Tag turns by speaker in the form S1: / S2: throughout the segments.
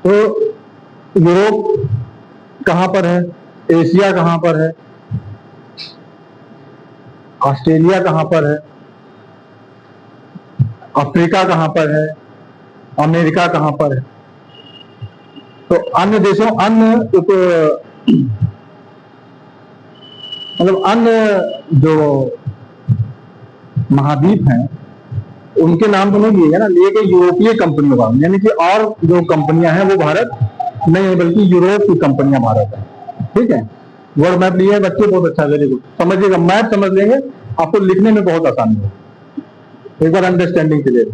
S1: तो यूरोप कहां पर है, एशिया कहां पर है, ऑस्ट्रेलिया कहां पर है, अफ्रीका कहां पर है, अमेरिका कहां पर है। तो अन्य देशों, मतलब अन्य जो महाद्वीप हैं उनके नाम तो नहीं लिए गए ना, लिए गए यूरोपीय कंपनियों का, यानी कि और जो कंपनियां हैं वो भारत नहीं है, बल्कि यूरोप की कंपनियां भारत है। ठीक है, वर्ल्ड मैप लिए बच्चे, बहुत अच्छा, वेरी गुड। समझिएगा, मैप समझ लेंगे, आपको लिखने में बहुत आसानी हो, एक बार अंडरस्टैंडिंग के लिए।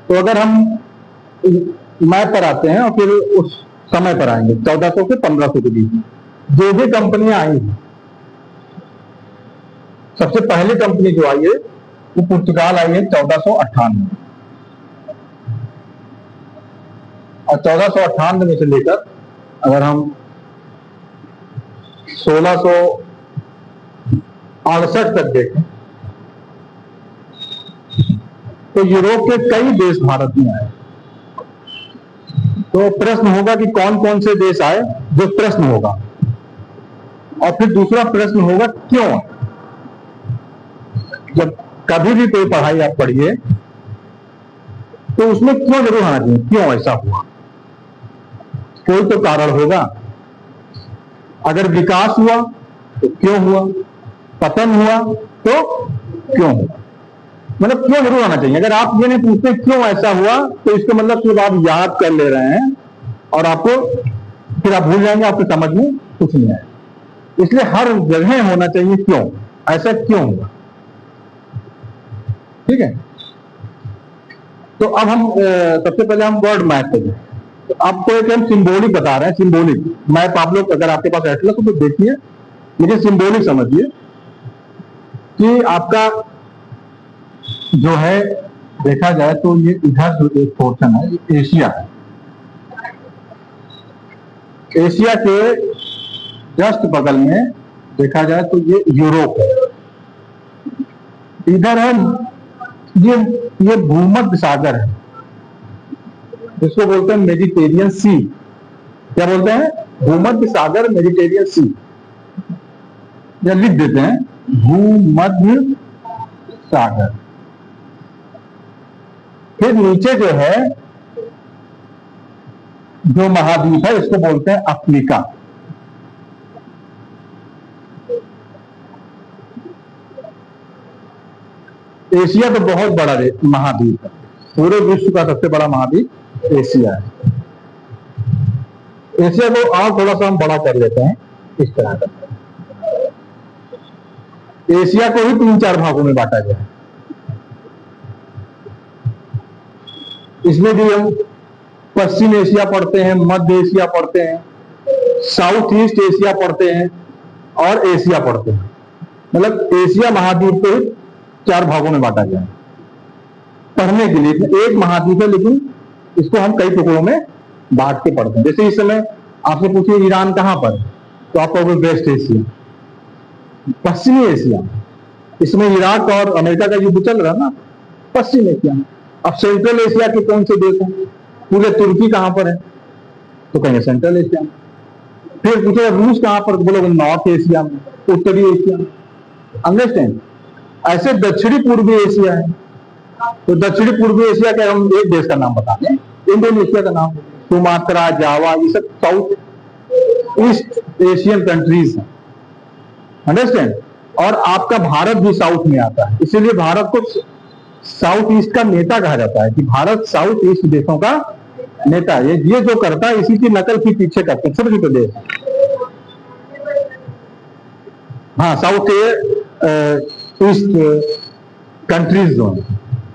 S1: तो अगर हम मैप पर आते हैं और फिर उस समय पर आएंगे 1400 से 1500 के बीच जो भी कंपनियां आई हैं, सबसे पहली कंपनी जो आई है वो पुर्तगाल आई है 1498, और 1498 में से लेकर अगर हम 1668 तक देखें तो यूरोप के कई देश भारत में आए। तो प्रश्न होगा कि कौन कौन से देश आए, जो प्रश्न होगा, और फिर दूसरा प्रश्न होगा क्यों। जब कभी भी कोई पढ़ाई आप पढ़िए तो उसमें क्यों जरूर आना चाहिए, क्यों ऐसा हुआ, कोई तो कारण होगा। अगर विकास हुआ तो क्यों हुआ, पतन हुआ तो क्यों हुआ, मतलब क्यों जरूर आना चाहिए। अगर आप ये नहीं पूछते क्यों ऐसा हुआ तो इसका मतलब सिर्फ आप याद कर ले रहे हैं और आपको फिर आप भूल जाएंगे, आपको समझ में कुछ नहीं आए। इसलिए हर जगह होना चाहिए क्यों, ऐसा क्यों हुआ। ठीक है, तो अब हम सबसे पहले हम वर्ल्ड मैप पे जाएं। तो आपको एक हम सिंबॉलिक बता रहे हैं, सिंबॉलिक मैप। आप लोग अगर आपके पास एटलस हो तो देखिए, लेकिन सिंबॉलिक समझिए कि आपका जो है, देखा जाए तो ये इधर जो एक पोर्शन है ये एशिया है। एशिया के जस्ट बगल में देखा जाए तो ये यूरोप है। इधर है ये भूमध्य सागर है, जिसको बोलते हैं मेडिटेरियन सी। क्या बोलते हैं? भूमध्य सागर, मेडिटेरियन सी, या लिख देते हैं भूमध्य सागर। फिर नीचे जो है, जो महाद्वीप है इसको बोलते हैं अफ्रीका। एशिया तो बहुत बड़ा महाद्वीप है, पूरे विश्व का सबसे बड़ा महाद्वीप एशिया है। एशिया को और थोड़ा सा हम बड़ा कर लेते हैं, इस तरह का। एशिया को ही 3-4 भागों में बांटा गया है। इसमें भी हम पश्चिम एशिया पढ़ते हैं, मध्य एशिया पढ़ते हैं, साउथ ईस्ट एशिया पढ़ते हैं और एशिया पढ़ते हैं। मतलब एशिया महाद्वीप को 4 भागों में बांटा गया है पढ़ने के लिए। एक महाद्वीप है लेकिन इसको हम कई टुकड़ों में बांट के पढ़ते हैं। जैसे इस समय आपसे पूछिए ईरान कहां पर, तो आप कहोगे वेस्ट एशिया, पश्चिमी एशिया। इसमें इराक और अमेरिका का युद्ध चल रहा है ना, पश्चिम एशिया में। अब सेंट्रल एशिया के कौन से देश हैं? पूरे तुर्की कहां पर है, तो कहेंगे सेंट्रल एशिया में। फिर पूछे रूस कहां पर, बोलोगे नॉर्थ एशिया में, उत्तरी एशिया में। अंडरस्टैंड? ऐसे दक्षिणी पूर्वी एशिया है, तो दक्षिणी पूर्वी एशिया के हम एक देश का नाम बता दें, इंडोनेशिया का नाम, सुमात्रा, जावा, ये सब साउथ ईस्ट एशियन कंट्रीज हैं। अंडरस्टैंड? और आपका भारत भी साउथ में आता है, इसीलिए भारत को साउथ ईस्ट का नेता कहा जाता है, कि भारत साउथ ईस्ट देशों का नेता है। ये जो करता है इसी की नकल की पीछे करते हैं छोटे छोटे देश। हाँ, साउथ ईस्ट कंट्रीज जो है।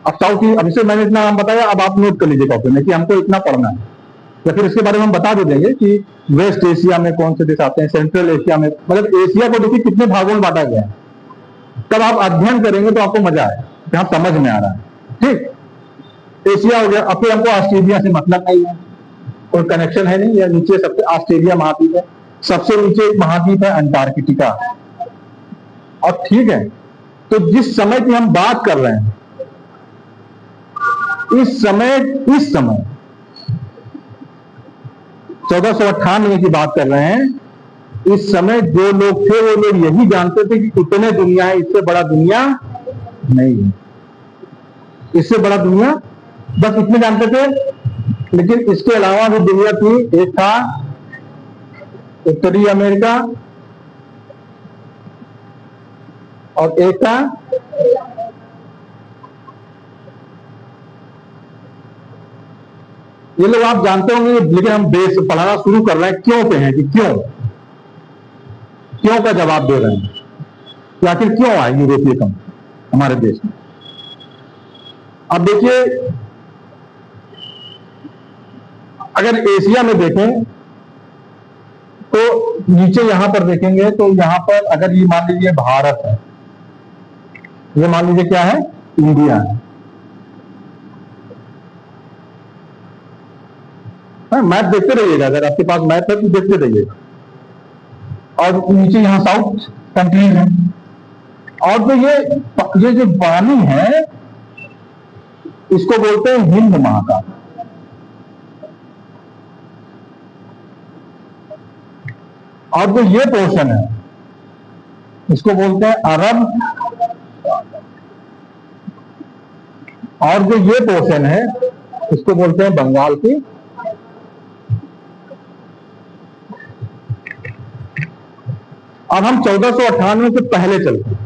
S1: अब साउथ ईस्ट, अब इसे मैंने इतना नाम बताया, अब आप नोट कर लीजिए कॉपी में कि हमको इतना पढ़ना है, या फिर इसके बारे में हम बता भी देंगे कि वेस्ट एशिया में कौन से देश आते हैं, सेंट्रल एशिया में। मतलब एशिया को देखिए कितने भागों में बांटा गया है। तब आप अध्ययन करेंगे तो आपको मजा आए, यहाँ समझ में आ रहा है। ठीक, एशिया हो गया। अब फिर हमको ऑस्ट्रेलिया से मतलब नहीं है, कोई कनेक्शन है नहीं, या नीचे सबसे ऑस्ट्रेलिया महाद्वीप है, सबसे नीचे एक महाद्वीप है अंटार्कटिका। और ठीक है, तो जिस समय की हम बात कर रहे हैं, इस समय 1498 की बात कर रहे हैं। इस समय जो लोग थे वो लोग यही जानते थे कि कितने दुनिया है, इससे बड़ा दुनिया नहीं है, इससे बड़ा दुनिया बस इतने जानते थे। लेकिन इसके अलावा भी दुनिया थी। एक था उत्तरी अमेरिका और एक था ये लोग आप जानते होंगे, लेकिन हम देश पढ़ाना शुरू कर रहे हैं क्यों पे हैं कि क्यों का जवाब दे रहे हैं कि आखिर क्यों आए यूरोपीय कंपनी हमारे देश में। अब देखिए, अगर एशिया में देखें तो नीचे यहां पर देखेंगे तो यहां पर अगर ये मान लीजिए भारत है, ये मान लीजिए क्या है, इंडिया है। मैप देखते रहिएगा, अगर आपके पास मैप है तो देखते रहिएगा। और नीचे यहां साउथ कंट्रीज है। और तो ये जो पानी है इसको बोलते हैं हिंद महासागर। और जो ये पोर्शन है इसको बोलते हैं अरब। और जो ये पोर्शन है इसको बोलते हैं बंगाल की। अब हम 1498 से पहले चलते हैं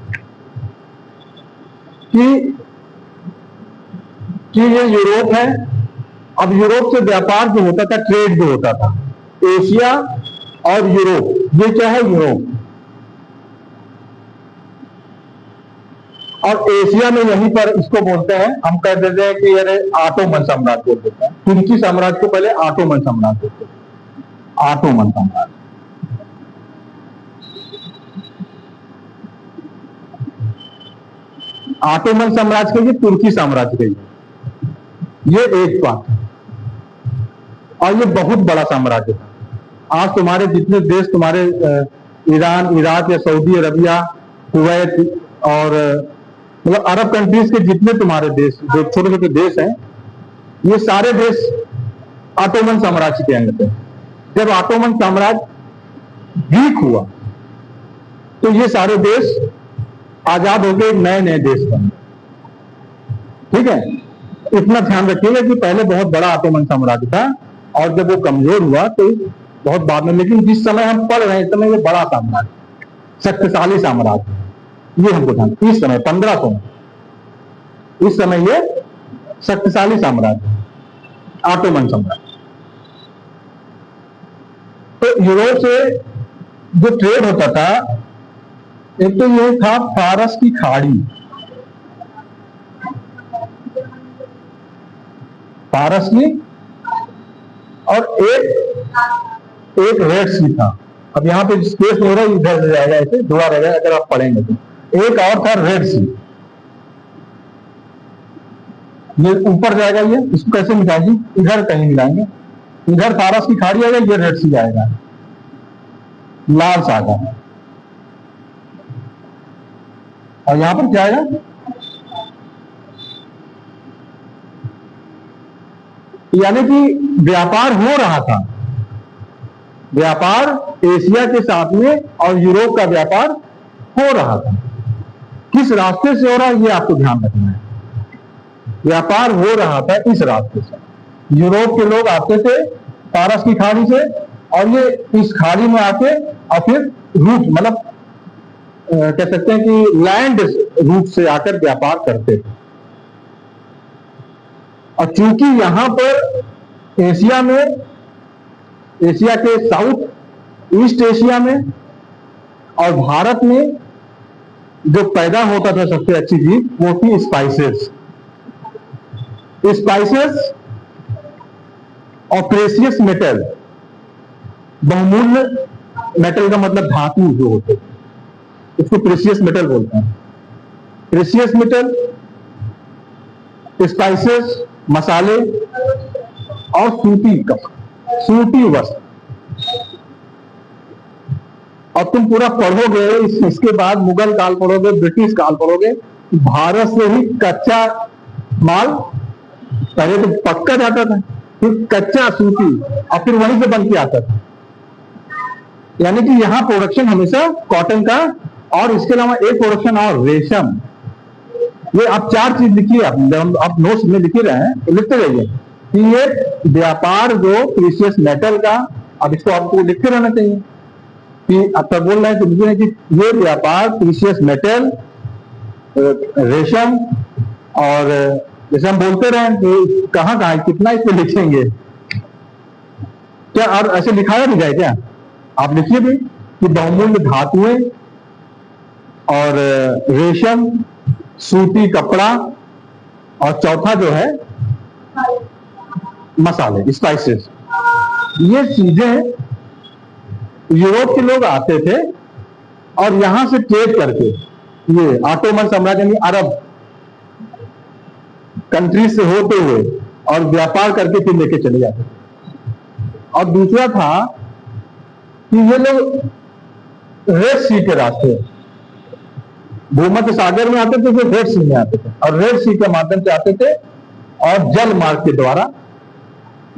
S1: कि ये यूरोप है। अब यूरोप से व्यापार जो होता था, ट्रेड जो होता था, एशिया और यूरोप, ये क्या है, यूरोप। और एशिया में यहीं पर इसको बोलते हैं, हम कह देते हैं कि अरे ऑटोमन साम्राज्य बोल देते हैं। तुर्की साम्राज्य को पहले ऑटोमन साम्राज्य बोलते हैं, ऑटोमन साम्राज्य। ऑटोमन साम्राज्य कहिए, तुर्की साम्राज्य कहिए, ये एक बात है। और ये बहुत बड़ा साम्राज्य था। आज तुम्हारे जितने देश, तुम्हारे ईरान, इराक या सऊदी अरबिया, कुवैत और मतलब अरब कंट्रीज के जितने तुम्हारे देश, जो छोटे छोटे देश हैं, ये सारे देश ऑटोमन साम्राज्य के अंग थे। जब ऑटोमन साम्राज्य वीक हुआ तो ये सारे देश आजाद हो गए, नए नए देश बने। ठीक है, इतना ध्यान रखिएगा कि पहले बहुत बड़ा ऑटोमन साम्राज्य था और जब वो कमजोर हुआ तो बहुत बाद में, लेकिन जिस समय हम पढ़ रहे हैं इस समय ये बड़ा साम्राज्य, शक्तिशाली साम्राज्य, ये हमको ध्यान। इस समय 1500 में, इस समय ये शक्तिशाली साम्राज्य, ऑटोमन साम्राज्य। तो यूरोप से जो ट्रेड होता था, एक तो ये था फारस की खाड़ी, फारस की, और एक रेड सी था। अब यहां पे स्पेस हो रहा है, इधर से जाएगा, ऐसे दुआ रहेगा अगर आप पढ़ेंगे तो। एक और था रेड सी, ये ऊपर जाएगा, ये इसको कैसे मिलाएंगे, इधर कहीं मिलाएंगे, इधर फारस की खाड़ी आएगा, ये रेड सी आएगा, लाल सागर। और यहां पर क्या आएगा, यानी कि व्यापार हो रहा था, व्यापार एशिया के साथ में और यूरोप का व्यापार हो रहा था। किस रास्ते से हो रहा है ये आपको ध्यान रखना है। व्यापार हो रहा था इस रास्ते से, यूरोप के लोग आते थे फारस की खाड़ी से, और ये इस खाड़ी में आके और फिर रूट, मतलब कह सकते हैं कि लैंड रूट से आकर व्यापार करते थे। और चूंकि यहां पर एशिया में, एशिया के साउथ ईस्ट एशिया में और भारत में जो पैदा होता था सबसे अच्छी चीज वो थी स्पाइसेस। स्पाइसेस और प्रेशियस मेटल, बहुमूल्य मेटल का मतलब धातु जो होते हैं, इसको प्रेशियस मेटल बोलते हैं। प्रेशियस मेटल, स्पाइसेस, मसाले और सूती कपड़ा, सूती वस्त्र। और तुम पूरा पढ़ोगे, इसके बाद मुगल काल पढ़ोगे, ब्रिटिश काल पढ़ोगे, भारत से ही कच्चा माल पहले तो पक्का जाता था, फिर कच्चा सूती और फिर वहीं से बन के आता था। यानी कि यहाँ प्रोडक्शन हमेशा कॉटन का, और इसके अलावा एक प्रोडक्शन और रेशम। ये आप 4 चीज लिखिए, आप नोट्स में लिख रहे हैं तो लिखते रहिए कि ये व्यापार जो प्रीशियस मेटल का, अब इसको आपको लिखते रहना चाहिए कि अब तक बोल रहे हैं तो कि ये व्यापार प्रीशियस मेटल, रेशम, और जैसे हम बोलते रहे कि कहाँ कहाँ कितना इसमें लिखेंगे क्या, और ऐसे लिखाया भी जाए क्या? आप लिखिए भी कि बहुमूल्य धातुएं और रेशम, सूती कपड़ा, और चौथा जो है मसाले, स्पाइसेस। ये चीजें यूरोप के लोग आते थे और यहां से ट्रेड करके, ये ऑटोमन साम्राज्य यानी अरब कंट्री से होते हुए और व्यापार करके फिर लेके चले जाते थे। और दूसरा था कि ये लोग रेड सी के रास्ते, भूमध्य सागर में आते थे, फिर रेड सी में आते थे, और रेड सी के माध्यम से आते थे और जल मार्ग के द्वारा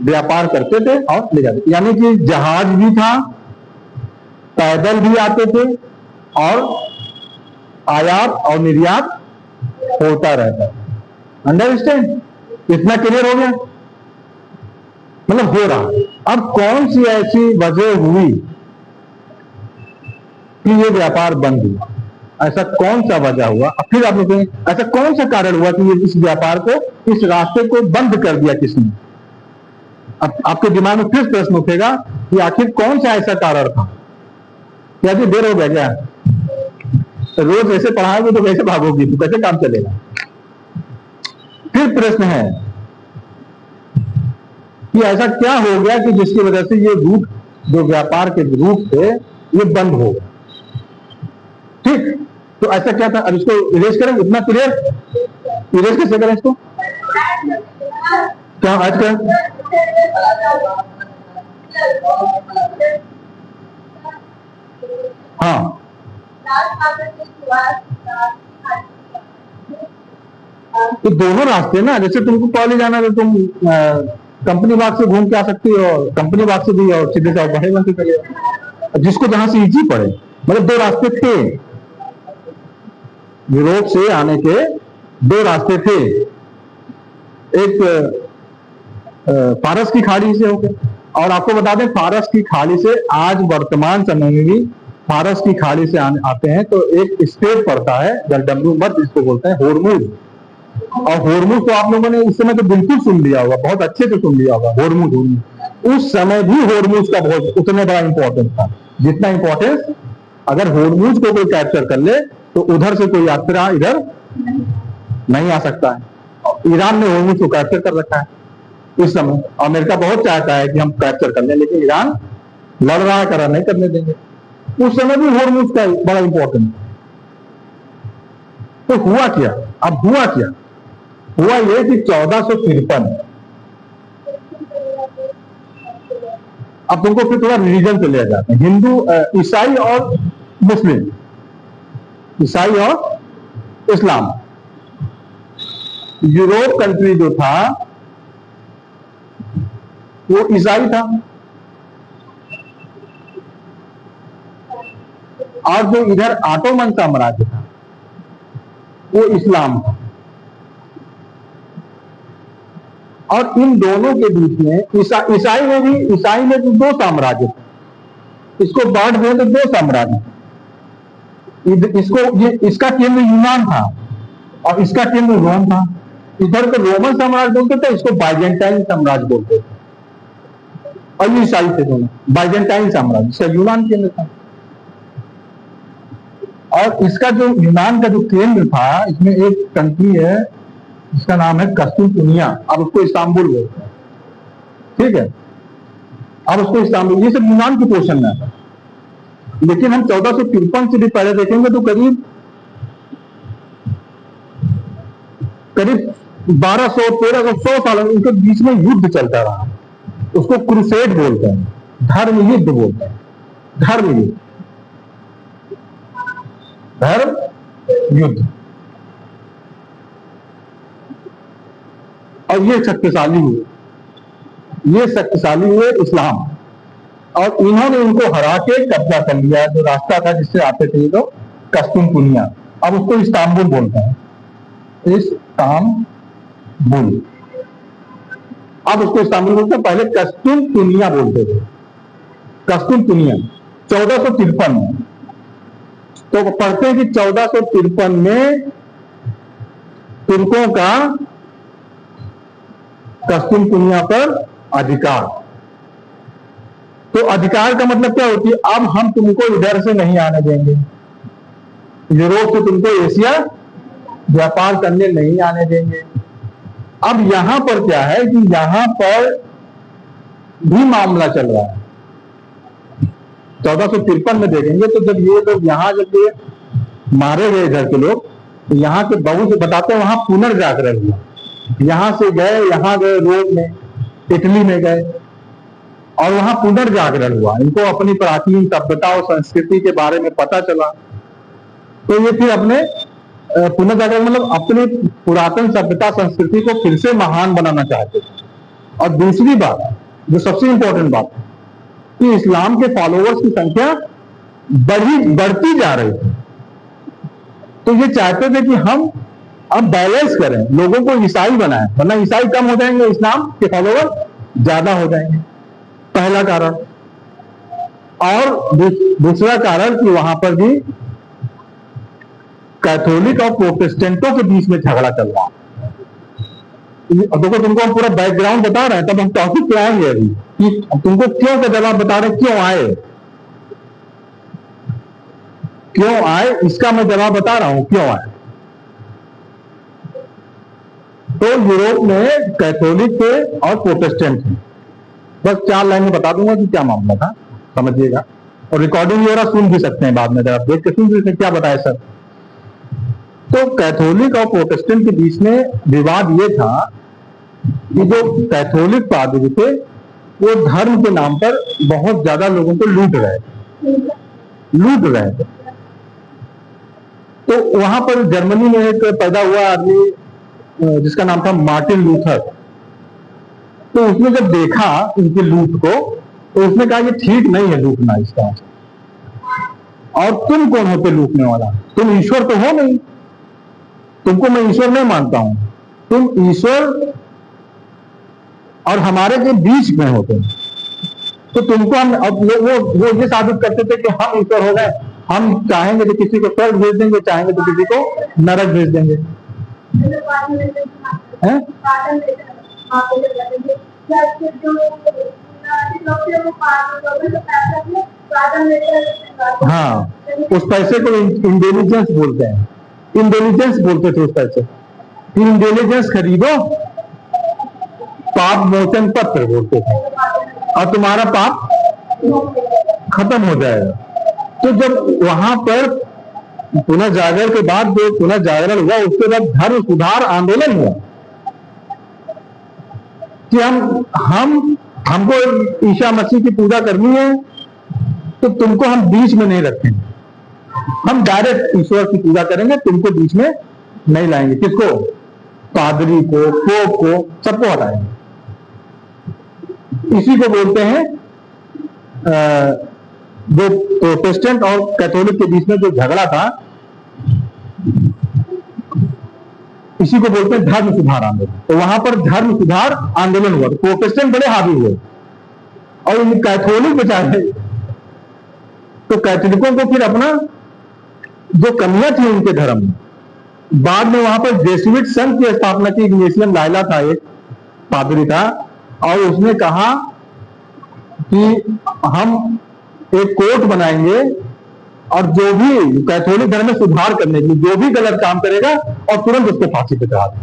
S1: व्यापार करते थे और ले जाते थे। यानी कि जहाज भी था, पैदल भी आते थे, और आयात और निर्यात होता रहता था। अंडरस्टैंड? इतना क्लियर हो गया? मतलब हो रहा। अब कौन सी ऐसी वजह हुई कि ये व्यापार बंद हुआ? ऐसा कौन सा वजह हुआ? अब फिर आप लोग ऐसा कौन सा कारण हुआ कि ये इस व्यापार को, इस रास्ते को बंद कर दिया किसने? अब आपके दिमाग में फिर प्रश्न उठेगा कि आखिर कौन सा ऐसा कारण था? क्या जी देर हो गया क्या? तो रोज ऐसे पढ़ाओगे तो कैसे भागोगी, तो कैसे काम चलेगा? फिर प्रश्न है कि ऐसा क्या हो गया कि जिसकी वजह से ये रूट, जो व्यापार के रूट थे, ये बंद हो गए। ठीक, तो ऐसा क्या था? अब इसको इरेज करें, इतना क्लियर? इरेज कैसे करें इसको? क्या आज का हाँ, तो दोनों रास्ते ना, जैसे तुमको कॉलेज जाना है तो तुम कंपनी बाग से घूम के आ सकती हो, कंपनी बाग से भी, और सीधे चौक बढ़े बनते चले, जिसको जहां से इजी पड़े। मतलब 2 रास्ते थे, यूरोप से आने के 2 रास्ते थे। एक फारस की खाड़ी से होके, और आपको बता दें फारस की खाड़ी से आज वर्तमान समय में भी फारस की खाड़ी से आते हैं तो एक स्टेट पड़ता है जलडमरू मध्य, जिसको बोलते हैं होर्मुज। और होर्मुज तो आप लोगों ने इस समय तो बिल्कुल सुन लिया होगा, बहुत अच्छे से सुन लिया होगा, होर्मुज। उस समय भी होर्मुज का बहुत उतना बड़ा इंपॉर्टेंस था जितना इंपॉर्टेंस अगर होर्मुज को कोई कैप्चर कर ले तो उधर से कोई यात्रा इधर नहीं आ सकता है। ईरान ने होर्मुज को कैप्चर कर रखा है इस समय। अमेरिका बहुत चाहता है कि हम कैप्चर कर लें, लेकिन ईरान लड़ रहा है, करा नहीं करने देंगे। उस समय भी होर्मुज का बड़ा इंपॉर्टेंस। तो हुआ क्या? अब हुआ क्या? हुआ यह कि 1453, अब तुमको फिर थोड़ा रिलीजन पे ले जाते हैं, हिंदू, ईसाई और मुस्लिम, ईसाई और इस्लाम। यूरोप कंट्री जो था वो ईसाई था, और जो इधर ऑटोमन साम्राज्य था वो इस्लाम था। और इन दोनों के बीच में ईसाई में भी 2 साम्राज्य थे। इसको बांट दें तो 2 साम्राज्य, इसका केंद्र यूनान था और इसका केंद्र रोम था। इधर को रोमन साम्राज्य बोलते थे, इसको बाइजेंटाइन साम्राज्य बोलते थे, और ये ईसाई थे दोनों। बाइजेंटाइन साम्राज्य इसका यूनान केंद्र था, और इसका जो यूनान का जो केंद्र था, इसमें एक कंट्री है जिसका नाम है कस्तुनतुनिया, अब उसको इस्तांबुल बोलते हैं। ठीक है, अब उसको इस्तांबुल, ये सब यूनान की पोर्शन में आता है। लेकिन हम 1453 से भी पहले देखेंगे तो करीब 1200, 1300, 100 साल उनके बीच में युद्ध चलता रहा। उसको क्रूसेड बोलते हैं, धर्म युद्ध बोलते हैं, धर्म युद्ध, धर्म युद्ध। और ये शक्तिशाली हुए, ये शक्तिशाली हुए इस्लाम, और इन्होंने इनको हरा के कब्जा कर लिया। जो रास्ता था जिससे आते थे ये लोग, कस्तुनतुनिया, अब उसको इस्तांबुल बोलते हैं, इस्तांबुल, अब उसको इस्तांबुल बोलते हैं, पहले कस्तुनतुनिया बोलते थे, कस्तुनतुनिया। 1453 में, तो पढ़ते हैं कि 1453 में तुर्कों का कस्तुनतुनिया पर अधिकार। तो अधिकार का मतलब क्या होती है? अब हम तुमको इधर से नहीं आने देंगे, यूरोप से तुमको एशिया व्यापार करने नहीं आने देंगे। अब यहां पर क्या है कि यहां पर भी मामला चल रहा है। 1453 में देखेंगे तो जब ये लोग यहाँ, जब ये मारे गए इधर के लोग, तो यहाँ के बहुत से बताते हैं वहां पुनर्जागरण हुआ। यहां से गए, यहां गए रोम में, इटली में गए, और वहां पुनर्जागरण हुआ। इनको अपनी प्राचीन सभ्यता और संस्कृति के बारे में पता चला, तो ये फिर अपने पुनर्जागरण मतलब अपनी पुरातन सभ्यता संस्कृति को फिर से महान बनाना चाहते थे। और दूसरी बात, जो सबसे इंपॉर्टेंट बात है, कि इस्लाम के फॉलोअर्स की संख्या बढ़ती जा रही थी। तो ये चाहते थे कि हम अब बैलेंस करें, लोगों को ईसाई बनाएं, वरना ईसाई कम हो जाएंगे, इस्लाम के फॉलोअर ज्यादा हो जाएंगे, पहला कारण। और दूसरा कारण कि वहां पर भी कैथोलिक और प्रोटेस्टेंटों के बीच में झगड़ा चल रहा है। देखो, तुमको हम पूरा बैकग्राउंड बता रहे हैं, तब हम टॉपिक पे आएंगे अभी कि तुमको क्यों का जवाब बता रहे हैं, क्यों आए, इसका मैं जवाब बता रहा हूं, क्यों आए। तो यूरोप में कैथोलिक थे और प्रोटेस्टेंट थे। बस 4 लाइन में बता दूंगा कि क्या मामला था, समझिएगा। और रिकॉर्डिंग ये सुन भी सकते हैं बाद में, जब आप देख के सुन भी सकते क्या बताया सर। तो कैथोलिक और प्रोटेस्टेंट के बीच में विवाद ये था कि जो कैथोलिक पादरी थे वो धर्म के नाम पर बहुत ज्यादा लोगों को लूट रहे थे। तो वहां पर जर्मनी में एक पैदा हुआ आदमी जिसका नाम था मार्टिन लूथर। तो उसने जब देखा इनकी लूट को, तो उसने कहा कि ठीक नहीं है लूटना इसका, और तुम कौन होते लूटने वाला? तुम ईश्वर तो हो नहीं, तुमको मैं ईश्वर नहीं मानता हूं, तुम ईश्वर और हमारे के बीच में होते हैं। तो तुमको हम, अब वो ये साबित करते थे कि हम ईश्वर हो गए, हम चाहेंगे तो किसी को स्वर्ग भेज देंगे, चाहेंगे तो किसी को नरक भेज देंगे। हाँ, उस पैसे को इंटेलिजेंस बोलते हैं, इंटेलिजेंस बोलते थे उस पैसे। इंटेलिजेंस खरीदो, पाप मोचन पत्र बोलते थे, और तुम्हारा पाप खत्म हो जाएगा। तो जब वहां पर पुनर्जागरण के बाद जो पुनर्जागरण हुआ, उसके बाद धर्म सुधार आंदोलन हुआ कि हमको ईसा मसीह की पूजा करनी है, तो तुमको हम बीच में नहीं रखेंगे, हम डायरेक्ट ईश्वर की पूजा करेंगे, तुमको बीच में नहीं लाएंगे। किसको? पादरी को, पोप को, सबको हटाएंगे। इसी को बोलते हैं जो प्रोटेस्टेंट और कैथोलिक के बीच में जो झगड़ा था, इसी को बोलते हैं धर्म सुधार आंदोलन। तो वहां पर धर्म सुधार आंदोलन हुआ, तो प्रोटेस्टेंट बड़े हावी हुए और ये कैथोलिक बेचारे, तो कैथोलिकों को फिर अपना जो कमियां थी उनके धर्म में, बाद में वहां पर जेसुइट संघ की स्थापना की। इग्नेशियस लायला था, एक पादरी था, और उसने कहा कि हम एक कोर्ट बनाएंगे, और जो भी कैथोलिक धर्म में सुधार करने के लिए जो भी गलत काम करेगा, और तुरंत उसको फांसी पे चढ़ा दें।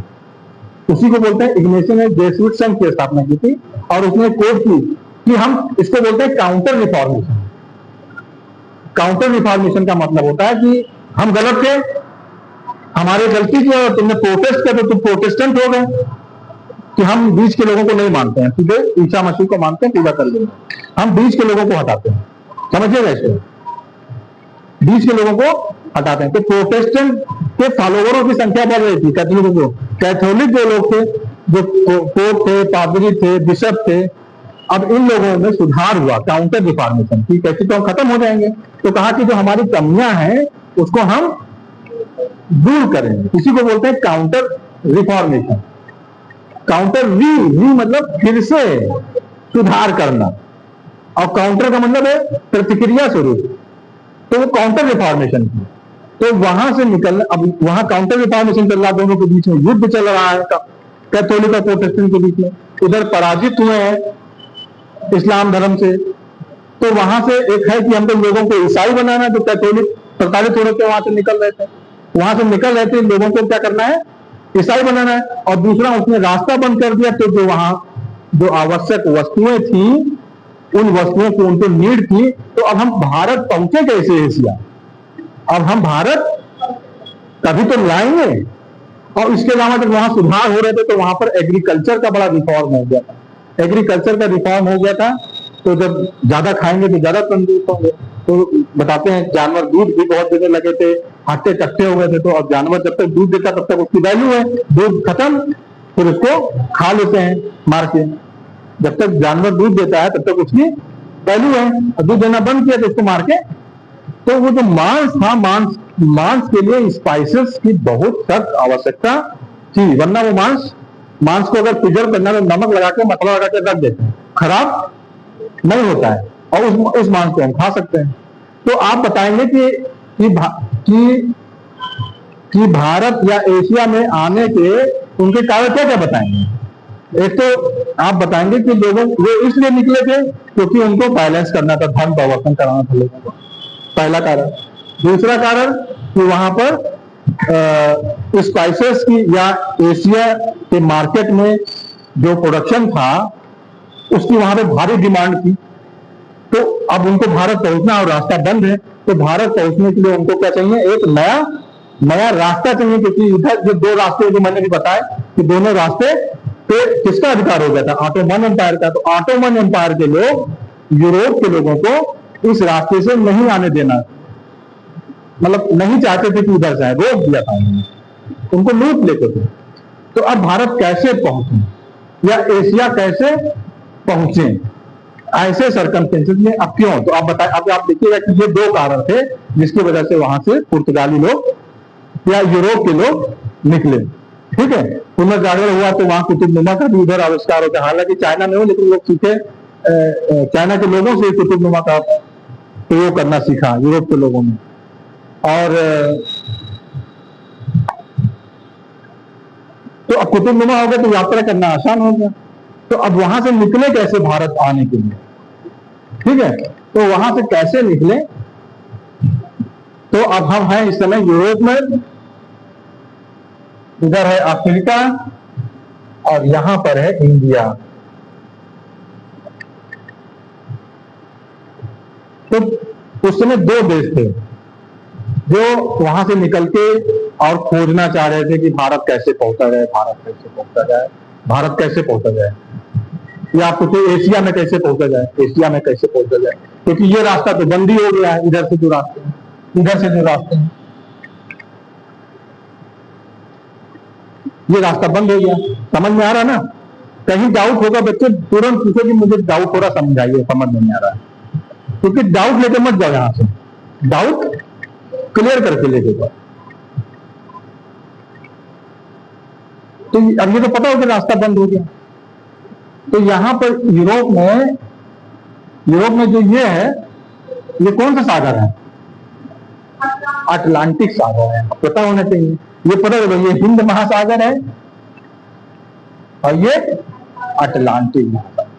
S1: उसी को बोलते हैं, इग्नेशियस ने जेसुइट संघ की स्थापना की थी, और उसने कोर्ट की कि हम इसको बोलते हैं काउंटर रिफॉर्मेशन। काउंटर रिफॉर्मेशन का मतलब होता है कि हम गलत थे, हमारी गलती की, और तुमने प्रोटेस्ट किया तो तुम प्रोटेस्टेंट हो गए कि हम बीच के लोगों को नहीं मानते हैं, सीधे ईसा मसीह को मानते हैं, पूजा कर लेंगे। हम बीच के लोगों को हटाते हैं, समझिएगा इसको, बीच के लोगों को हटाते हैं। तो प्रोटेस्टेंट के फॉलोवरों की संख्या बढ़ रही थी। कैथोलिक जो लोग थे, जो पोप थे, पादरी थे, बिशप थे, अब इन लोगों में सुधार हुआ, काउंटर रिफॉर्मेशन की, कैसे तो खत्म हो जाएंगे। तो कहा कि जो हमारी कमियां हैं उसको हम दूर करेंगे, इसी को बोलते हैं काउंटर रिफॉर्मेशन। काउंटर री मतलब फिर से सुधार करना, और काउंटर का मतलब है प्रतिक्रिया स्वरूप, तो वो काउंटर रिफॉर्मेशन की। तो वहां से निकलना, अब वहां काउंटर रिफॉर्मेशन चल रहा है, दोनों के बीच में युद्ध चल रहा है कैथोलिक और प्रोटेस्टेंट के बीच में। उधर पराजित हुए हैं इस्लाम धर्म से, तो वहां से एक है कि हमको लोगों को ईसाई बनाना, जो कैथोलिक प्रताड़ित होने के वहां से निकल रहे थे, वहां से निकल रहे थे, लोगों को क्या करना है, ईसाई बनाना है। और दूसरा उसने रास्ता बंद कर दिया, तो जो वहां जो आवश्यक वस्तुएं थी, उन वस्तुओं को उनको नीड थी। तो अब हम भारत पहुंचे कैसे एशिया, अब हम भारत कभी तो लाएंगे। और इसके अलावा जब वहां सुधार हो रहे थे तो वहां पर एग्रीकल्चर का बड़ा रिफॉर्म हो गया था, एग्रीकल्चर का रिफॉर्म हो गया था। तो जब ज्यादा खाएंगे तो ज्यादा तंदुरुस्त होंगे। तो बताते हैं जानवर दूध भी बहुत देने लगे थे, हट्टे कट्टे हो गए थे। तो अब जानवर जब तक दूध देता तब तक उसकी वैल्यू है, दूध खत्म फिर उसको खा लेते हैं मार के। जब तक जानवर दूध देता है तब तक उसकी वैल्यू है, और दूध देना बंद किया तो उसको मार के। तो वो जो मांस था, मांस के लिए स्पाइसेस की बहुत सख्त आवश्यकता थी, वरना वो मांस को अगर प्रिजर्व करना तो नमक लगा के मसाला लगा के रख देते हैं, खराब नहीं होता है, और उस मांस को हम खा सकते हैं। तो आप बताएंगे कि भारत या एशिया में आने के उनके कारण क्या क्या बताएंगे। एक तो आप बताएंगे कि लोगों वो इसलिए निकले थे क्योंकि उनको बैलेंस करना था, धर्म परिवर्तन कराना था लोगों को, पहला कारण। दूसरा कारण कि वहां पर स्पाइसेस की या एशिया के मार्केट में जो प्रोडक्शन था उसकी वहां पे भारी डिमांड थी। तो अब उनको भारत पहुंचना और रास्ता बंद है, तो भारत पहुंचने के लिए उनको क्या चाहिए, एक नया रास्ता चाहिए। क्योंकि इधर जो दो रास्ते जो मैंने भी बताए कि दोनों रास्ते पे किसका अधिकार हो गया था, ऑटोमन एम्पायर का। तो ऑटोमन एम्पायर के लोग यूरोप के लोगों को इस रास्ते से नहीं आने देना, मतलब नहीं चाहते थे कि उधर जाए, रोक दिया था उन्होंने, उनको लूट लेते थे। तो अब भारत कैसे पहुंचे या एशिया कैसे पहुंचे ऐसे सरकमस्टेंसेस में, अब क्यों, तो आप बताएं। अब आप देखिएगा कि ये दो कारण थे जिसकी वजह से वहां से पुर्तगाली लोग या यूरोप के लोग निकले। ठीक है, पुनर्जागरण हुआ तो वहां कुतुबनुमा का भी उधर आविष्कार होता है, हालांकि चाइना में हो, लेकिन लोग सीखे चाइना के लोगों से कुतुबनुमा का प्रयोग करना सीखा यूरोप के लोगों ने। और तो अब कुतुबनुमा हो गया तो यात्रा करना आसान हो गया। तो अब वहां से निकले कैसे भारत आने के लिए, ठीक है, तो वहां से कैसे निकले। तो अब हम हैं इस समय यूरोप में, इधर है अफ्रीका और यहां पर है इंडिया। तो उस समय दो देश थे जो वहां से निकल के और खोजना चाह रहे थे कि भारत कैसे पहुंचा जाए, भारत कैसे पहुंचा जाए, भारत कैसे पहुंचा जाए, या आपको तो एशिया में कैसे पहुंचा जाए, एशिया में कैसे पहुंचा जाए। क्योंकि ये रास्ता तो बंद ही हो गया है, इधर से जो रास्ते हैं, इधर से जो रास्ते हैं, ये रास्ता बंद हो गया। समझ में आ रहा ना, कहीं डाउट होगा बच्चे तुरंत पूछो कि मुझे डाउट थोड़ा समझाइए, समझ में नहीं आ रहा है। क्योंकि डाउट लेके मत जाओ, यहां से डाउट क्लियर करके लेके जाओ। तो अब ये तो पता हो कि रास्ता बंद हो गया। तो यहां पर यूरोप में जो ये है, ये कौन सा सागर है, अटलांटिक सागर है, पता होना चाहिए। ये पता है, ये हिंद महासागर है और ये अटलांटिक महासागर।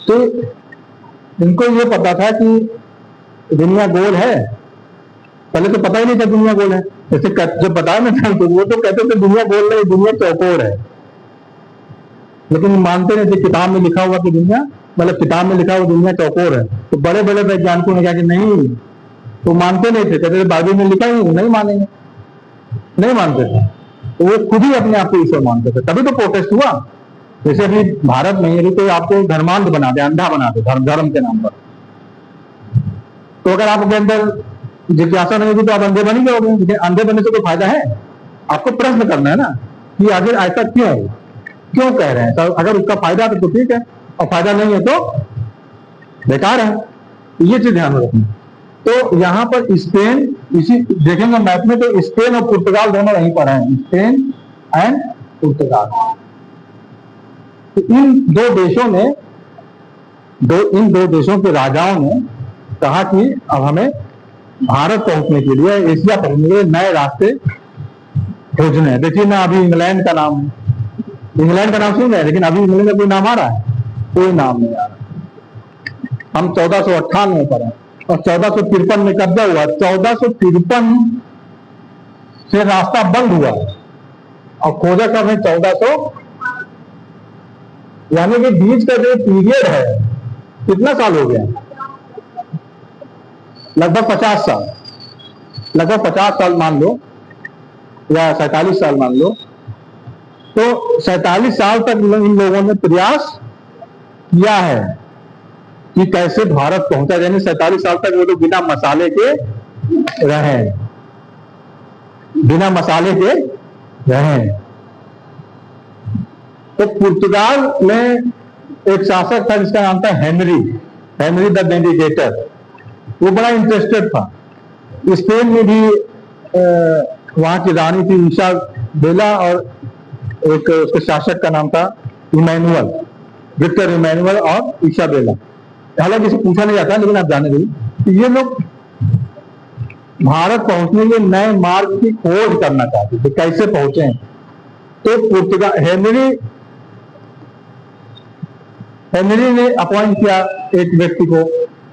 S1: तो इनको ये पता था कि दुनिया गोल है, पहले तो पता ही नहीं था दुनिया गोल है। जैसे जब बताया ना तो वो तो कहते थे दुनिया गोल नहीं, दुनिया चौकोर है, लेकिन मानते नहीं थे। किताब में लिखा हुआ कि दुनिया, मतलब किताब में लिखा हुआ दुनिया चौकोर है। तो बड़े बड़े वैज्ञानिकों ने कहा कि नहीं, तो मानते नहीं थे, कहते थे बाइबल में लिखा ही नहीं मानेंगे, नहीं मानते थे। तो वो खुद ही अपने आप को ईश्वर मानते थे, तभी तो प्रोटेस्ट हुआ। जैसे अभी भारत में यदि कोई आपको धर्मांध बना दे, अंधा बना दे धर्म के नाम पर, तो अगर आपके अंदर जिज्ञासा नहीं होगी तो आप अंधे बन ही जाओगे, लेकिन अंधे बनने से कोई फायदा है? आपको प्रश्न करना है ना कि आखिर ऐसा क्यों, क्यों कह रहे हैं? तो अगर उसका फायदा है तो ठीक है, और फायदा नहीं है तो बेकार है। ये चीज ध्यान में रखना। तो यहाँ पर स्पेन, इसी देखेंगे मैप में तो स्पेन और पुर्तगाल दोनों वहीं पर हैं, स्पेन एंड पुर्तगाल। तो इन दो देशों ने इन दो देशों के राजाओं ने कहा कि अब हमें भारत पहुंचने के लिए, एशिया पहुंचने के लिए नए रास्ते खोजने हैं। देखिए ना, अभी इंग्लैंड का नाम है, इंग्लैंड का नाम सुन रहे हैं, लेकिन अभी इंग्लैंड का कोई नाम आ रहा है? कोई नाम नहीं आ रहा। हम 1498 पर हैं और 1453 में कब्जा हुआ। 1453 से रास्ता बंद हुआ और खोजा कब है? 1400, यानी कि बीच का जो पीरियड है, कितना साल हो गया? लगभग 50 साल, लगभग 50 साल मान लो, या 47 साल मान लो। तो 47 साल तक इन लोगों ने प्रयास किया है कि कैसे भारत पहुंचा जाए। 47 साल तक वो लोग बिना मसाले के रहे, बिना मसाले के रहे। तो पुर्तगाल में एक शासक था जिसका नाम था हेनरी द नेविगेटर। वो बड़ा इंटरेस्टेड था। स्पेन में भी वहां की रानी थी इसाबेला, और एक उसके शासक का नाम था इमैनुअल, विक्टर इमैनुअल और इसाबेला। हालांकि इसे पूछा नहीं जाता, लेकिन आप जाने दीजिए, ये लोग भारत पहुंचने के नए मार्ग की खोज करना चाहते थे, कैसे पहुंचे। तो पुर्तगाल हेनरी ने अपॉइंट किया एक व्यक्ति को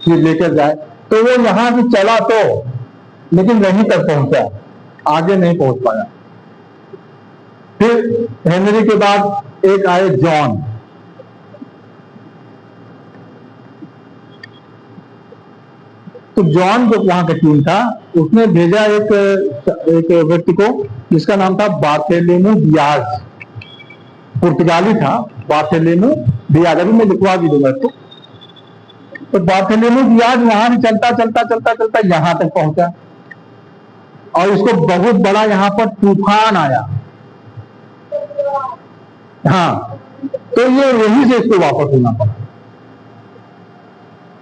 S1: कि लेकर जाए। तो वो यहां से चला तो, लेकिन वहीं तक पहुंचा, आगे नहीं पहुंच पाया। फिर हेनरी के बाद एक आए जॉन। तो जॉन जो वहां का टीम था, उसने भेजा एक व्यक्ति को जिसका नाम था बार्थेलोमू डियाज। पुर्तगाली था, बार्थेलोमू डियाज। अभी मैं लिखवा भी दूंगा इसको। तो बार्थेलोमू डियाज वहां से चलता चलता चलता चलता यहां तक पहुंचा, और इसको बहुत बड़ा यहां पर तूफान आया। हाँ, तो ये यहीं से इसको वापस होना पड़ा।